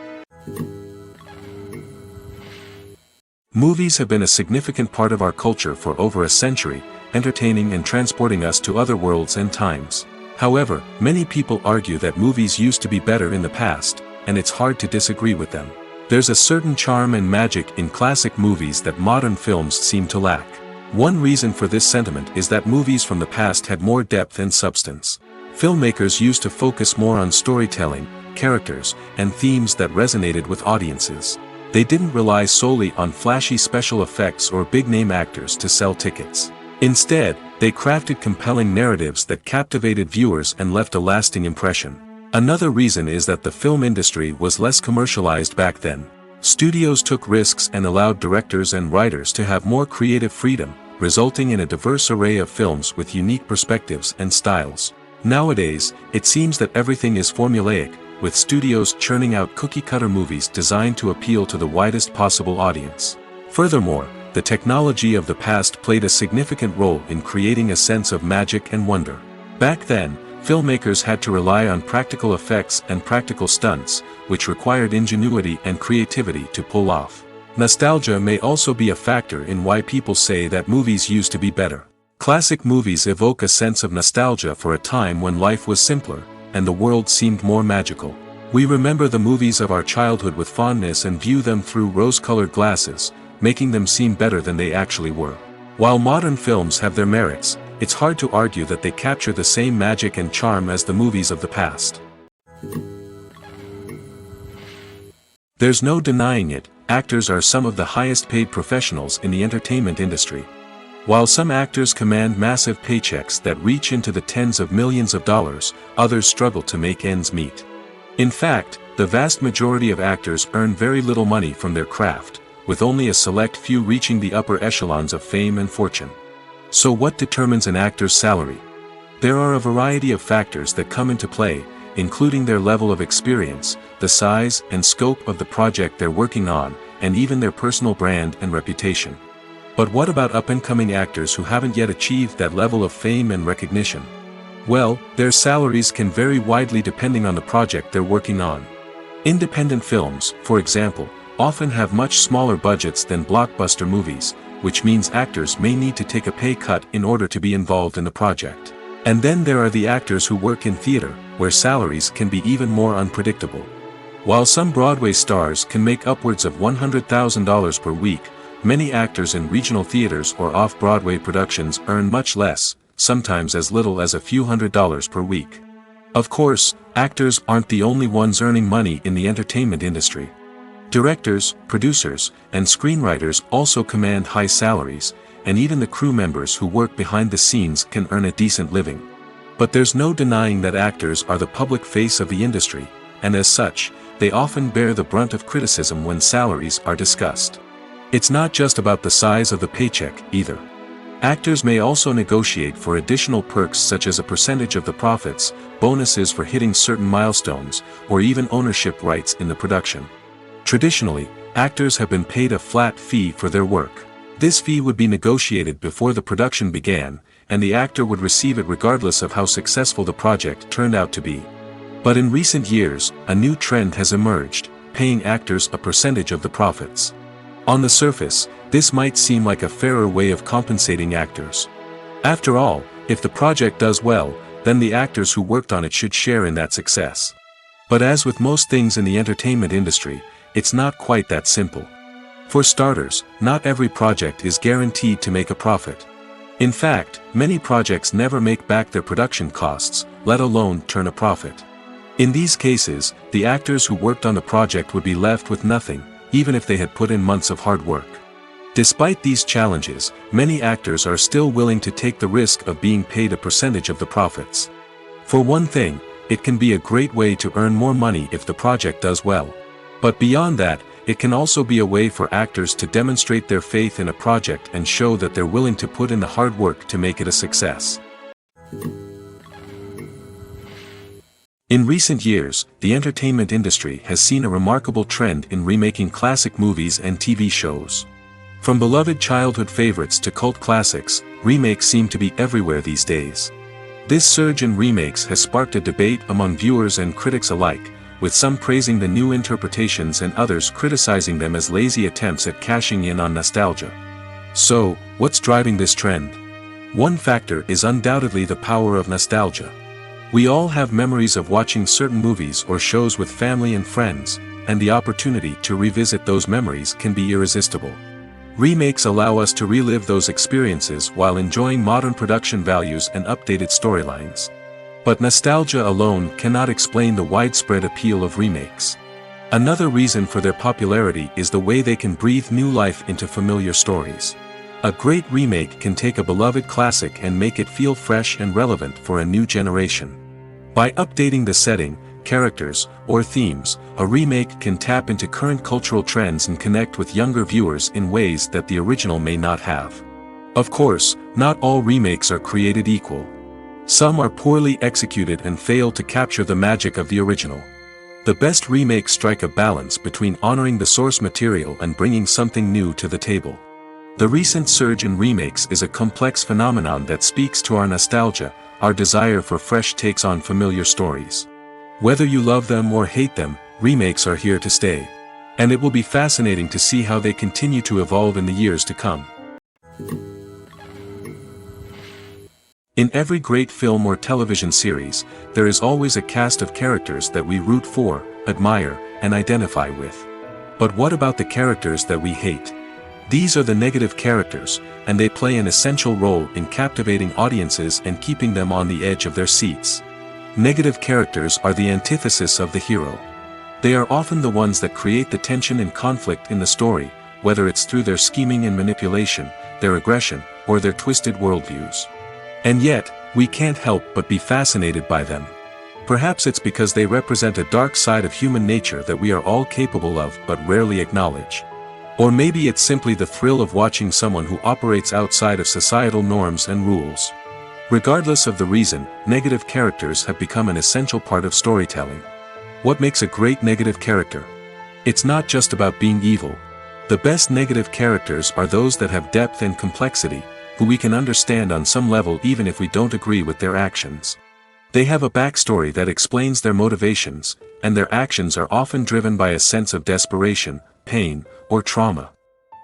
[SPEAKER 1] Movies have been a significant part of our culture for over a century, entertaining and transporting us to other worlds and times. However, many people argue that movies used to be better in the past, and it's hard to disagree with them. There's a certain charm and magic in classic movies that modern films seem to lack. One reason for this sentiment is that movies from the past had more depth and substance. Filmmakers used to focus more on storytelling, characters, and themes that resonated with audiences. They didn't rely solely on flashy special effects or big-name actors to sell tickets. Instead, they crafted compelling narratives that captivated viewers and left a lasting impression. Another reason is that the film industry was less commercialized back then. Studios took risks and allowed directors and writers to have more creative freedom, resulting in a diverse array of films with unique perspectives and styles. Nowadays, it seems that everything is formulaic, with studios churning out cookie-cutter movies designed to appeal to the widest possible audience. Furthermore, the technology of the past played a significant role in creating a sense of magic and wonder. Back then, filmmakers had to rely on practical effects and practical stunts, which required ingenuity and creativity to pull off. Nostalgia may also be a factor in why people say that movies used to be better. Classic movies evoke a sense of nostalgia for a time when life was simpler, and the world seemed more magical. We remember the movies of our childhood with fondness and view them through rose-colored glasses, making them seem better than they actually were. While modern films have their merits, it's hard to argue that they capture the same magic and charm as the movies of the past. There's no denying it, actors are some of the highest-paid professionals in the entertainment industry. While some actors command massive paychecks that reach into the tens of millions of dollars, others struggle to make ends meet. In fact, the vast majority of actors earn very little money from their craft, with only a select few reaching the upper echelons of fame and fortune. So what determines an actor's salary? There are a variety of factors that come into play, including their level of experience, the size and scope of the project they're working on, and even their personal brand and reputation. But what about up-and-coming actors who haven't yet achieved that level of fame and recognition? Well, their salaries can vary widely depending on the project they're working on. Independent films, for example, often have much smaller budgets than blockbuster movies, which means actors may need to take a pay cut in order to be involved in the project. And then there are the actors who work in theater, where salaries can be even more unpredictable. While some Broadway stars can make upwards of $100,000 per week, many actors in regional theaters or off-Broadway productions earn much less, sometimes as little as a few $100s per week. Of course, actors aren't the only ones earning money in the entertainment industry. Directors, producers, and screenwriters also command high salaries, and even the crew members who work behind the scenes can earn a decent living. But there's no denying that actors are the public face of the industry, and as such, they often bear the brunt of criticism when salaries are discussed. It's not just about the size of the paycheck, either. Actors may also negotiate for additional perks such as a percentage of the profits, bonuses for hitting certain milestones, or even ownership rights in the production. Traditionally, actors have been paid a flat fee for their work. This fee would be negotiated before the production began, and the actor would receive it regardless of how successful the project turned out to be. But in recent years, a new trend has emerged, paying actors a percentage of the profits. On the surface, this might seem like a fairer way of compensating actors. After all, if the project does well, then the actors who worked on it should share in that success. But as with most things in the entertainment industry, it's not quite that simple. For starters, not every project is guaranteed to make a profit. In fact, many projects never make back their production costs, let alone turn a profit. In these cases, the actors who worked on the project would be left with nothing, even if they had put in months of hard work. Despite these challenges, many actors are still willing to take the risk of being paid a percentage of the profits. For one thing, it can be a great way to earn more money if the project does well. But beyond that, it can also be a way for actors to demonstrate their faith in a project and show that they're willing to put in the hard work to make it a success. In recent years, the entertainment industry has seen a remarkable trend in remaking classic movies and TV shows. From beloved childhood favorites to cult classics, remakes seem to be everywhere these days. This surge in remakes has sparked a debate among viewers and critics alike, with some praising the new interpretations and others criticizing them as lazy attempts at cashing in on nostalgia. So, what's driving this trend? One factor is undoubtedly the power of nostalgia. We all have memories of watching certain movies or shows with family and friends, and the opportunity to revisit those memories can be irresistible. Remakes allow us to relive those experiences while enjoying modern production values and updated storylines. But nostalgia alone cannot explain the widespread appeal of remakes. Another reason for their popularity is the way they can breathe new life into familiar stories. A great remake can take a beloved classic and make it feel fresh and relevant for a new generation. By updating the setting, characters, or themes, a remake can tap into current cultural trends and connect with younger viewers in ways that the original may not have. Of course, not all remakes are created equal. Some are poorly executed and fail to capture the magic of the original. The best remakes strike a balance between honoring the source material and bringing something new to the table. The recent surge in remakes is a complex phenomenon that speaks to our nostalgia, our desire for fresh takes on familiar stories. Whether you love them or hate them, remakes are here to stay. And it will be fascinating to see how they continue to evolve in the years to come. In every great film or television series, there is always a cast of characters that we root for, admire, and identify with. But what about the characters that we hate? These are the negative characters, and they play an essential role in captivating audiences and keeping them on the edge of their seats. Negative characters are the antithesis of the hero. They are often the ones that create the tension and conflict in the story, whether it's through their scheming and manipulation, their aggression, or their twisted worldviews. And yet, we can't help but be fascinated by them. Perhaps it's because they represent a dark side of human nature that we are all capable of but rarely acknowledge. Or maybe it's simply the thrill of watching someone who operates outside of societal norms and rules. Regardless of the reason, negative characters have become an essential part of storytelling. What makes a great negative character? It's not just about being evil. The best negative characters are those that have depth and complexity, who we can understand on some level even if we don't agree with their actions. They have a backstory that explains their motivations, and their actions are often driven by a sense of desperation, pain, or trauma.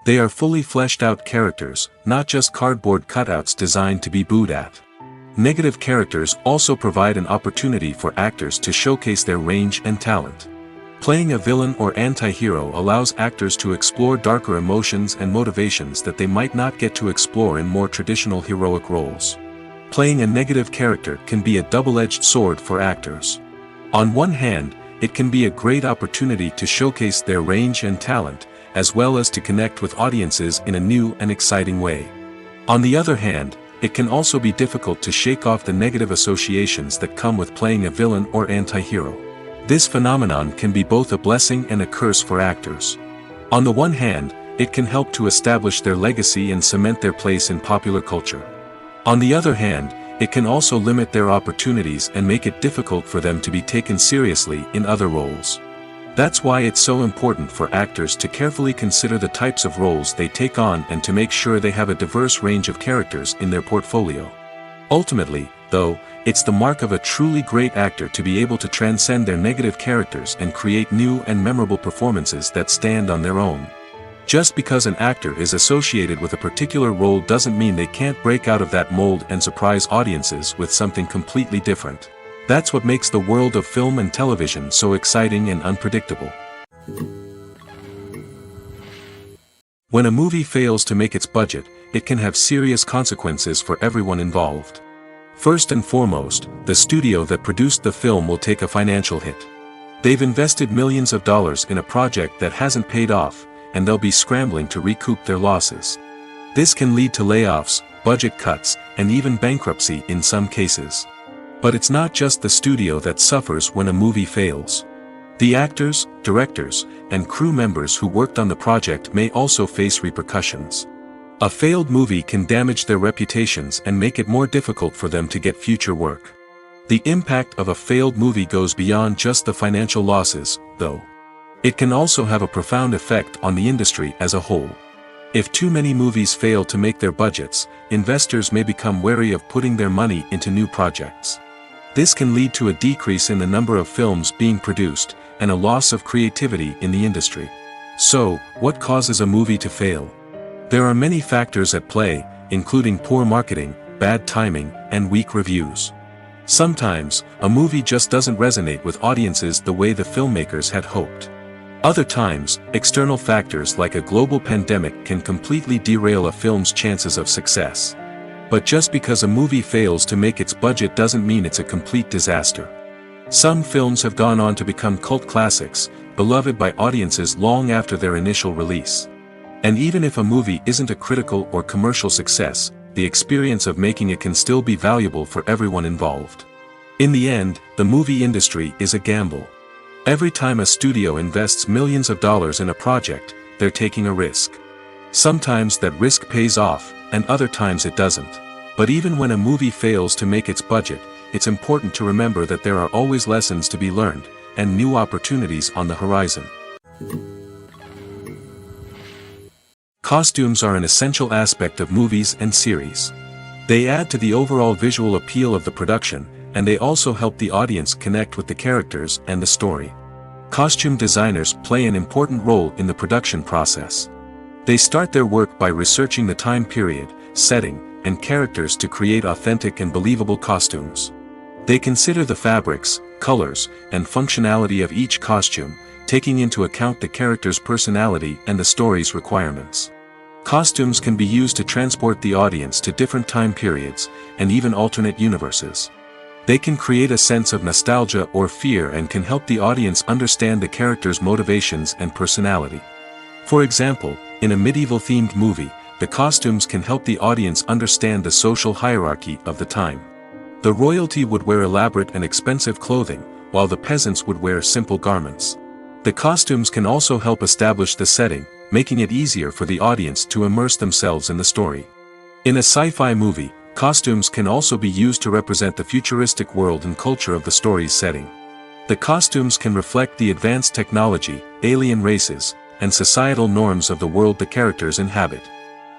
[SPEAKER 1] They are fully fleshed out characters, not just cardboard cutouts designed to be booed at. Negative characters also provide an opportunity for actors to showcase their range and talent. Playing a villain or anti-hero allows actors to explore darker emotions and motivations that they might not get to explore in more traditional heroic roles. Playing a negative character can be a double-edged sword for actors. On one hand, it can be a great opportunity to showcase their range and talent, as well as to connect with audiences in a new and exciting way. On the other hand, it can also be difficult to shake off the negative associations that come with playing a villain or anti-hero. This phenomenon can be both a blessing and a curse for actors. On the one hand, it can help to establish their legacy and cement their place in popular culture. On the other hand, it can also limit their opportunities and make it difficult for them to be taken seriously in other roles. That's why it's so important for actors to carefully consider the types of roles they take on and to make sure they have a diverse range of characters in their portfolio. Ultimately, though, it's the mark of a truly great actor to be able to transcend their negative characters and create new and memorable performances that stand on their own. Just because an actor is associated with a particular role doesn't mean they can't break out of that mold and surprise audiences with something completely different. That's what makes the world of film and television so exciting and unpredictable. When a movie fails to make its budget, it can have serious consequences for everyone involved. First and foremost, the studio that produced the film will take a financial hit. They've invested millions of dollars in a project that hasn't paid off, and they'll be scrambling to recoup their losses. This can lead to layoffs, budget cuts, and even bankruptcy in some cases. But it's not just the studio that suffers when a movie fails. The actors, directors, and crew members who worked on the project may also face repercussions. A failed movie can damage their reputations and make it more difficult for them to get future work. The impact of a failed movie goes beyond just the financial losses, though. It can also have a profound effect on the industry as a whole. If too many movies fail to make their budgets, investors may become wary of putting their money into new projects. This can lead to a decrease in the number of films being produced, and a loss of creativity in the industry. So, what causes a movie to fail? There are many factors at play, including poor marketing, bad timing, and weak reviews. Sometimes, a movie just doesn't resonate with audiences the way the filmmakers had hoped. Other times, external factors like a global pandemic can completely derail a film's chances of success. But just because a movie fails to make its budget doesn't mean it's a complete disaster. Some films have gone on to become cult classics, beloved by audiences long after their initial release. And even if a movie isn't a critical or commercial success, the experience of making it can still be valuable for everyone involved. In the end, the movie industry is a gamble. Every time a studio invests millions of dollars in a project, they're taking a risk. Sometimes that risk pays off, and other times it doesn't. But even when a movie fails to make its budget, it's important to remember that there are always lessons to be learned, and new opportunities on the horizon. Costumes are an essential aspect of movies and series. They add to the overall visual appeal of the production, and they also help the audience connect with the characters and the story. Costume designers play an important role in the production process. They start their work by researching the time period, setting, and characters to create authentic and believable costumes. They consider the fabrics, colors, and functionality of each costume, taking into account the character's personality and the story's requirements. Costumes can be used to transport the audience to different time periods, and even alternate universes. They can create a sense of nostalgia or fear and can help the audience understand the character's motivations and personality. For example, in a medieval-themed movie, the costumes can help the audience understand the social hierarchy of the time. The royalty would wear elaborate and expensive clothing, while the peasants would wear simple garments. The costumes can also help establish the setting, making it easier for the audience to immerse themselves in the story. In a sci-fi movie, costumes can also be used to represent the futuristic world and culture of the story's setting. The costumes can reflect the advanced technology, alien races, and societal norms of the world the characters inhabit.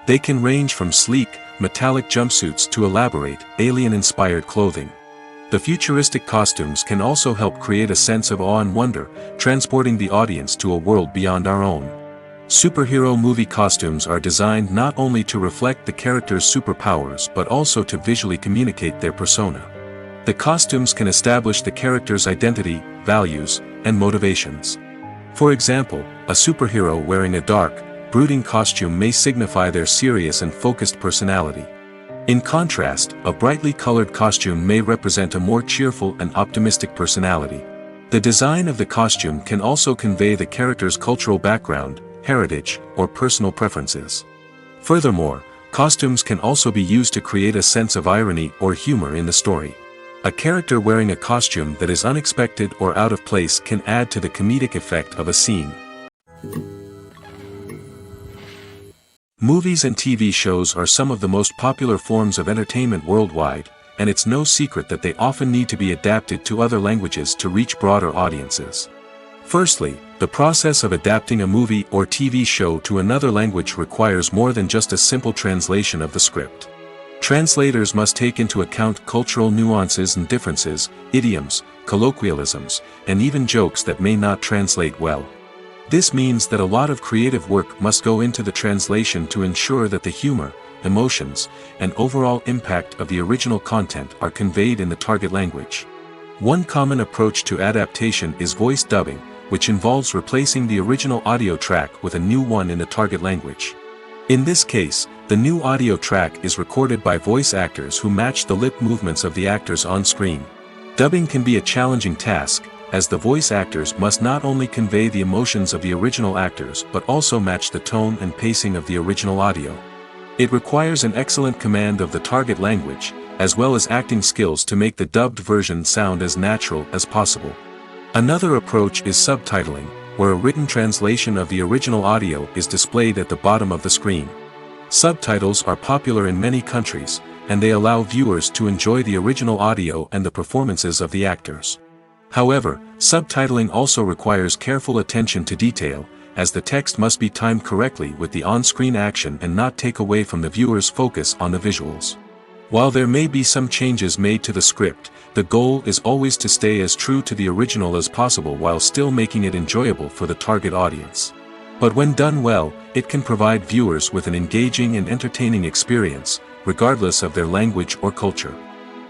[SPEAKER 1] They can range from sleek, metallic jumpsuits to elaborate, alien-inspired clothing. The futuristic costumes can also help create a sense of awe and wonder, transporting the audience to a world beyond our own. Superhero movie costumes are designed not only to reflect the character's superpowers but also to visually communicate their persona. The costumes can establish the character's identity, values, and motivations. For example, a superhero wearing a dark, brooding costume may signify their serious and focused personality. In contrast, a brightly colored costume may represent a more cheerful and optimistic personality. The design of the costume can also convey the character's cultural background, heritage, or personal preferences. Furthermore, costumes can also be used to create a sense of irony or humor in the story. A character wearing a costume that is unexpected or out of place can add to the comedic effect of a scene. Movies and TV shows are some of the most popular forms of entertainment worldwide, and it's no secret that they often need to be adapted to other languages to reach broader audiences. Firstly, the process of adapting a movie or TV show to another language requires more than just a simple translation of the script. Translators must take into account cultural nuances and differences, idioms, colloquialisms, and even jokes that may not translate well. This means that a lot of creative work must go into the translation to ensure that the humor, emotions, and overall impact of the original content are conveyed in the target language. One common approach to adaptation is voice dubbing, which involves replacing the original audio track with a new one in the target language. In this case, the new audio track is recorded by voice actors who match the lip movements of the actors on screen. Dubbing can be a challenging task, as the voice actors must not only convey the emotions of the original actors but also match the tone and pacing of the original audio. It requires an excellent command of the target language, as well as acting skills to make the dubbed version sound as natural as possible. Another approach is subtitling, where a written translation of the original audio is displayed at the bottom of the screen. Subtitles are popular in many countries, and they allow viewers to enjoy the original audio and the performances of the actors. However, subtitling also requires careful attention to detail, as the text must be timed correctly with the on-screen action and not take away from the viewer's focus on the visuals. While there may be some changes made to the script, the goal is always to stay as true to the original as possible while still making it enjoyable for the target audience. But when done well, it can provide viewers with an engaging and entertaining experience, regardless of their language or culture.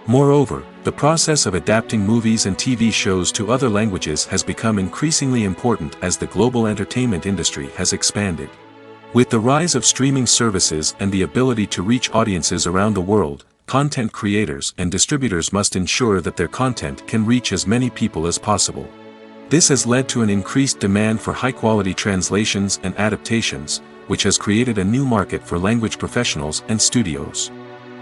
[SPEAKER 1] Moreover, the process of adapting movies and TV shows to other languages has become increasingly important as the global entertainment industry has expanded. With the rise of streaming services and the ability to reach audiences around the world, content creators and distributors must ensure that their content can reach as many people as possible. This has led to an increased demand for high-quality translations and adaptations, which has created a new market for language professionals and studios.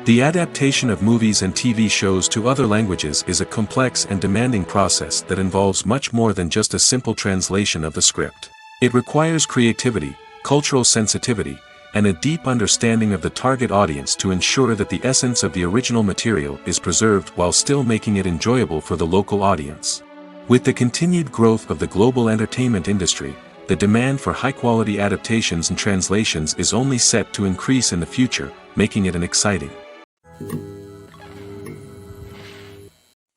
[SPEAKER 1] The adaptation of movies and TV shows to other languages is a complex and demanding process that involves much more than just a simple translation of the script. It requires creativity, cultural sensitivity, and a deep understanding of the target audience to ensure that the essence of the original material is preserved while still making it enjoyable for the local audience. With the continued growth of the global entertainment industry, the demand for high-quality adaptations and translations is only set to increase in the future, making it an exciting.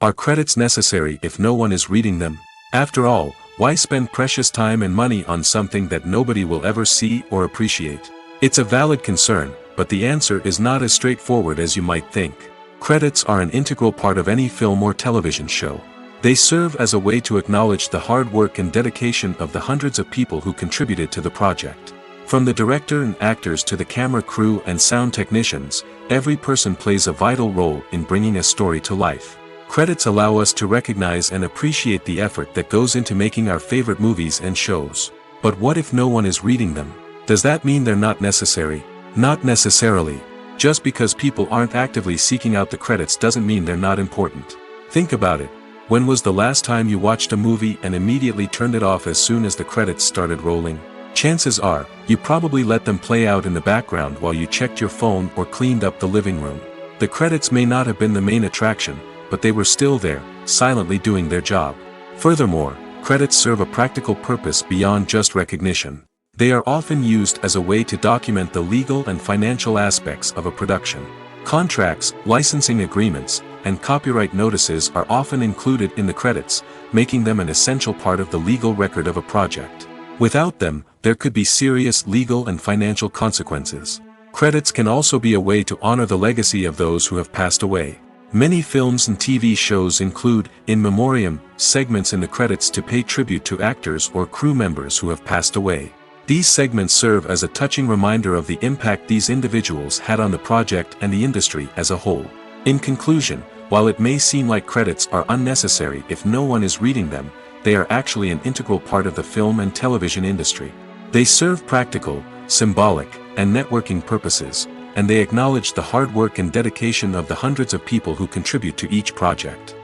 [SPEAKER 1] Are credits necessary if no one is reading them? After all, why spend precious time and money on something that nobody will ever see or appreciate? It's a valid concern, but the answer is not as straightforward as you might think. Credits are an integral part of any film or television show. They serve as a way to acknowledge the hard work and dedication of the hundreds of people who contributed to the project. From the director and actors to the camera crew and sound technicians, every person plays a vital role in bringing a story to life. Credits allow us to recognize and appreciate the effort that goes into making our favorite movies and shows. But what if no one is reading them? Does that mean they're not necessary? Not necessarily. Just because people aren't actively seeking out the credits doesn't mean they're not important. Think about it. When was the last time you watched a movie and immediately turned it off as soon as the credits started rolling? Chances are, you probably let them play out in the background while you checked your phone or cleaned up the living room. The credits may not have been the main attraction, but they were still there, silently doing their job. Furthermore, credits serve a practical purpose beyond just recognition. They are often used as a way to document the legal and financial aspects of a production. Contracts, licensing agreements, and copyright notices are often included in the credits, making them an essential part of the legal record of a project. Without them, there could be serious legal and financial consequences. Credits can also be a way to honor the legacy of those who have passed away. Many films and TV shows include, in memoriam, segments in the credits to pay tribute to actors or crew members who have passed away. These segments serve as a touching reminder of the impact these individuals had on the project and the industry as a whole. In conclusion, while it may seem like credits are unnecessary if no one is reading them, they are actually an integral part of the film and television industry. They serve practical, symbolic, and networking purposes, and they acknowledge the hard work and dedication of the hundreds of people who contribute to each project.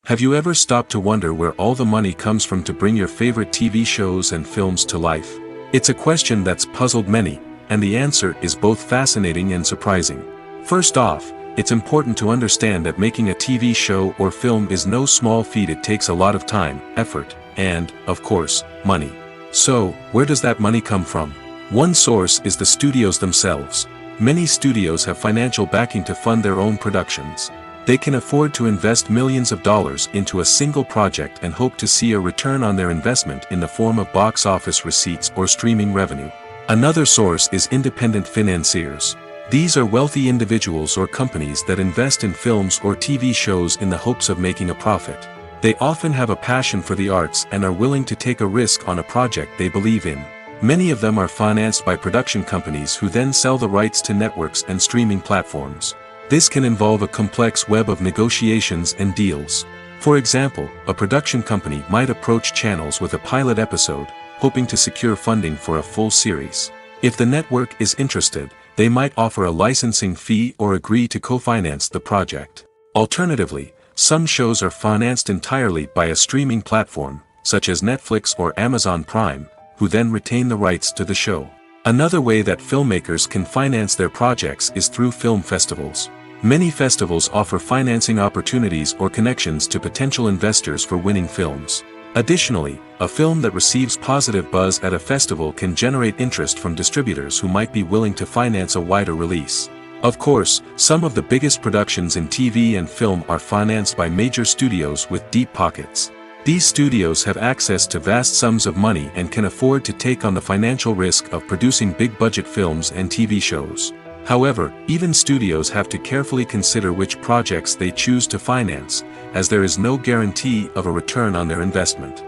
[SPEAKER 1] Have you ever stopped to wonder where all the money comes from to bring your favorite TV shows and films to life? It's a question that's puzzled many, and the answer is both fascinating and surprising. First off, it's important to understand that making a TV show or film is no small feat. It takes a lot of time, effort, and, of course, money. So, where does that money come from? One source is the studios themselves. Many studios have financial backing to fund their own productions. They can afford to invest millions of dollars into a single project and hope to see a return on their investment in the form of box office receipts or streaming revenue. Another source is independent financiers. These are wealthy individuals or companies that invest in films or TV shows in the hopes of making a profit. They often have a passion for the arts and are willing to take a risk on a project they believe in. Many of them are financed by production companies who then sell the rights to networks and streaming platforms. This can involve a complex web of negotiations and deals. For example, a production company might approach channels with a pilot episode, hoping to secure funding for a full series. If the network is interested, they might offer a licensing fee or agree to co-finance the project. Alternatively, some shows are financed entirely by a streaming platform, such as Netflix or Amazon Prime, who then retain the rights to the show. Another way that filmmakers can finance their projects is through film festivals. Many festivals offer financing opportunities or connections to potential investors for winning films. Additionally, a film that receives positive buzz at a festival can generate interest from distributors who might be willing to finance a wider release. Of course, some of the biggest productions in TV and film are financed by major studios with deep pockets. These studios have access to vast sums of money and can afford to take on the financial risk of producing big-budget films and TV shows. However, even studios have to carefully consider which projects they choose to finance, as there is no guarantee of a return on their investment.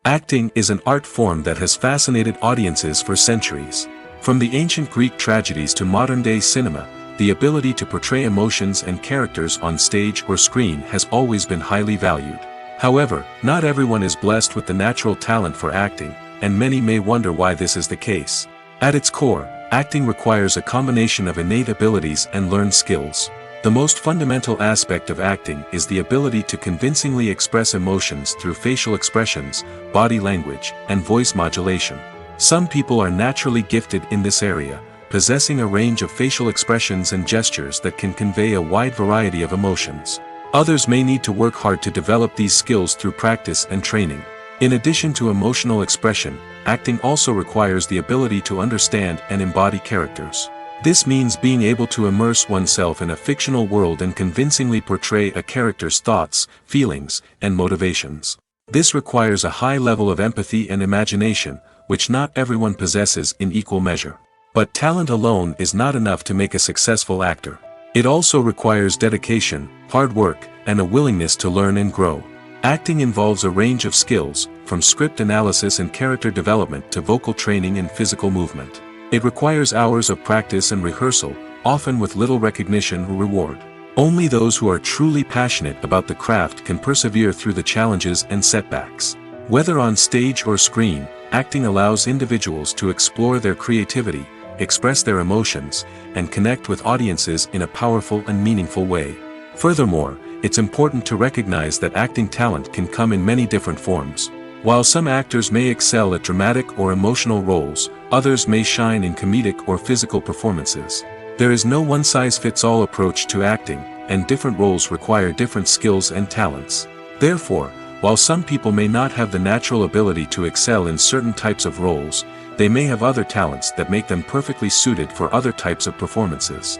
[SPEAKER 1] Acting is an art form that has fascinated audiences for centuries. From the ancient Greek tragedies to modern-day cinema, the ability to portray emotions and characters on stage or screen has always been highly valued. However, not everyone is blessed with the natural talent for acting, and many may wonder why this is the case. At its core, acting requires a combination of innate abilities and learned skills. The most fundamental aspect of acting is the ability to convincingly express emotions through facial expressions, body language, and voice modulation. Some people are naturally gifted in this area, possessing a range of facial expressions and gestures that can convey a wide variety of emotions. Others may need to work hard to develop these skills through practice and training. In addition to emotional expression, acting also requires the ability to understand and embody characters. This means being able to immerse oneself in a fictional world and convincingly portray a character's thoughts, feelings, and motivations. This requires a high level of empathy and imagination, which not everyone possesses in equal measure. But talent alone is not enough to make a successful actor. It also requires dedication, hard work, and a willingness to learn and grow. Acting involves a range of skills, from script analysis and character development to vocal training and physical movement. It requires hours of practice and rehearsal, often with little recognition or reward. Only those who are truly passionate about the craft can persevere through the challenges and setbacks. Whether on stage or screen, acting allows individuals to explore their creativity, express their emotions, and connect with audiences in a powerful and meaningful way. Furthermore, it's important to recognize that acting talent can come in many different forms. While some actors may excel at dramatic or emotional roles, others may shine in comedic or physical performances. There is no one-size-fits-all approach to acting, and different roles require different skills and talents. Therefore, while some people may not have the natural ability to excel in certain types of roles, they may have other talents that make them perfectly suited for other types of performances.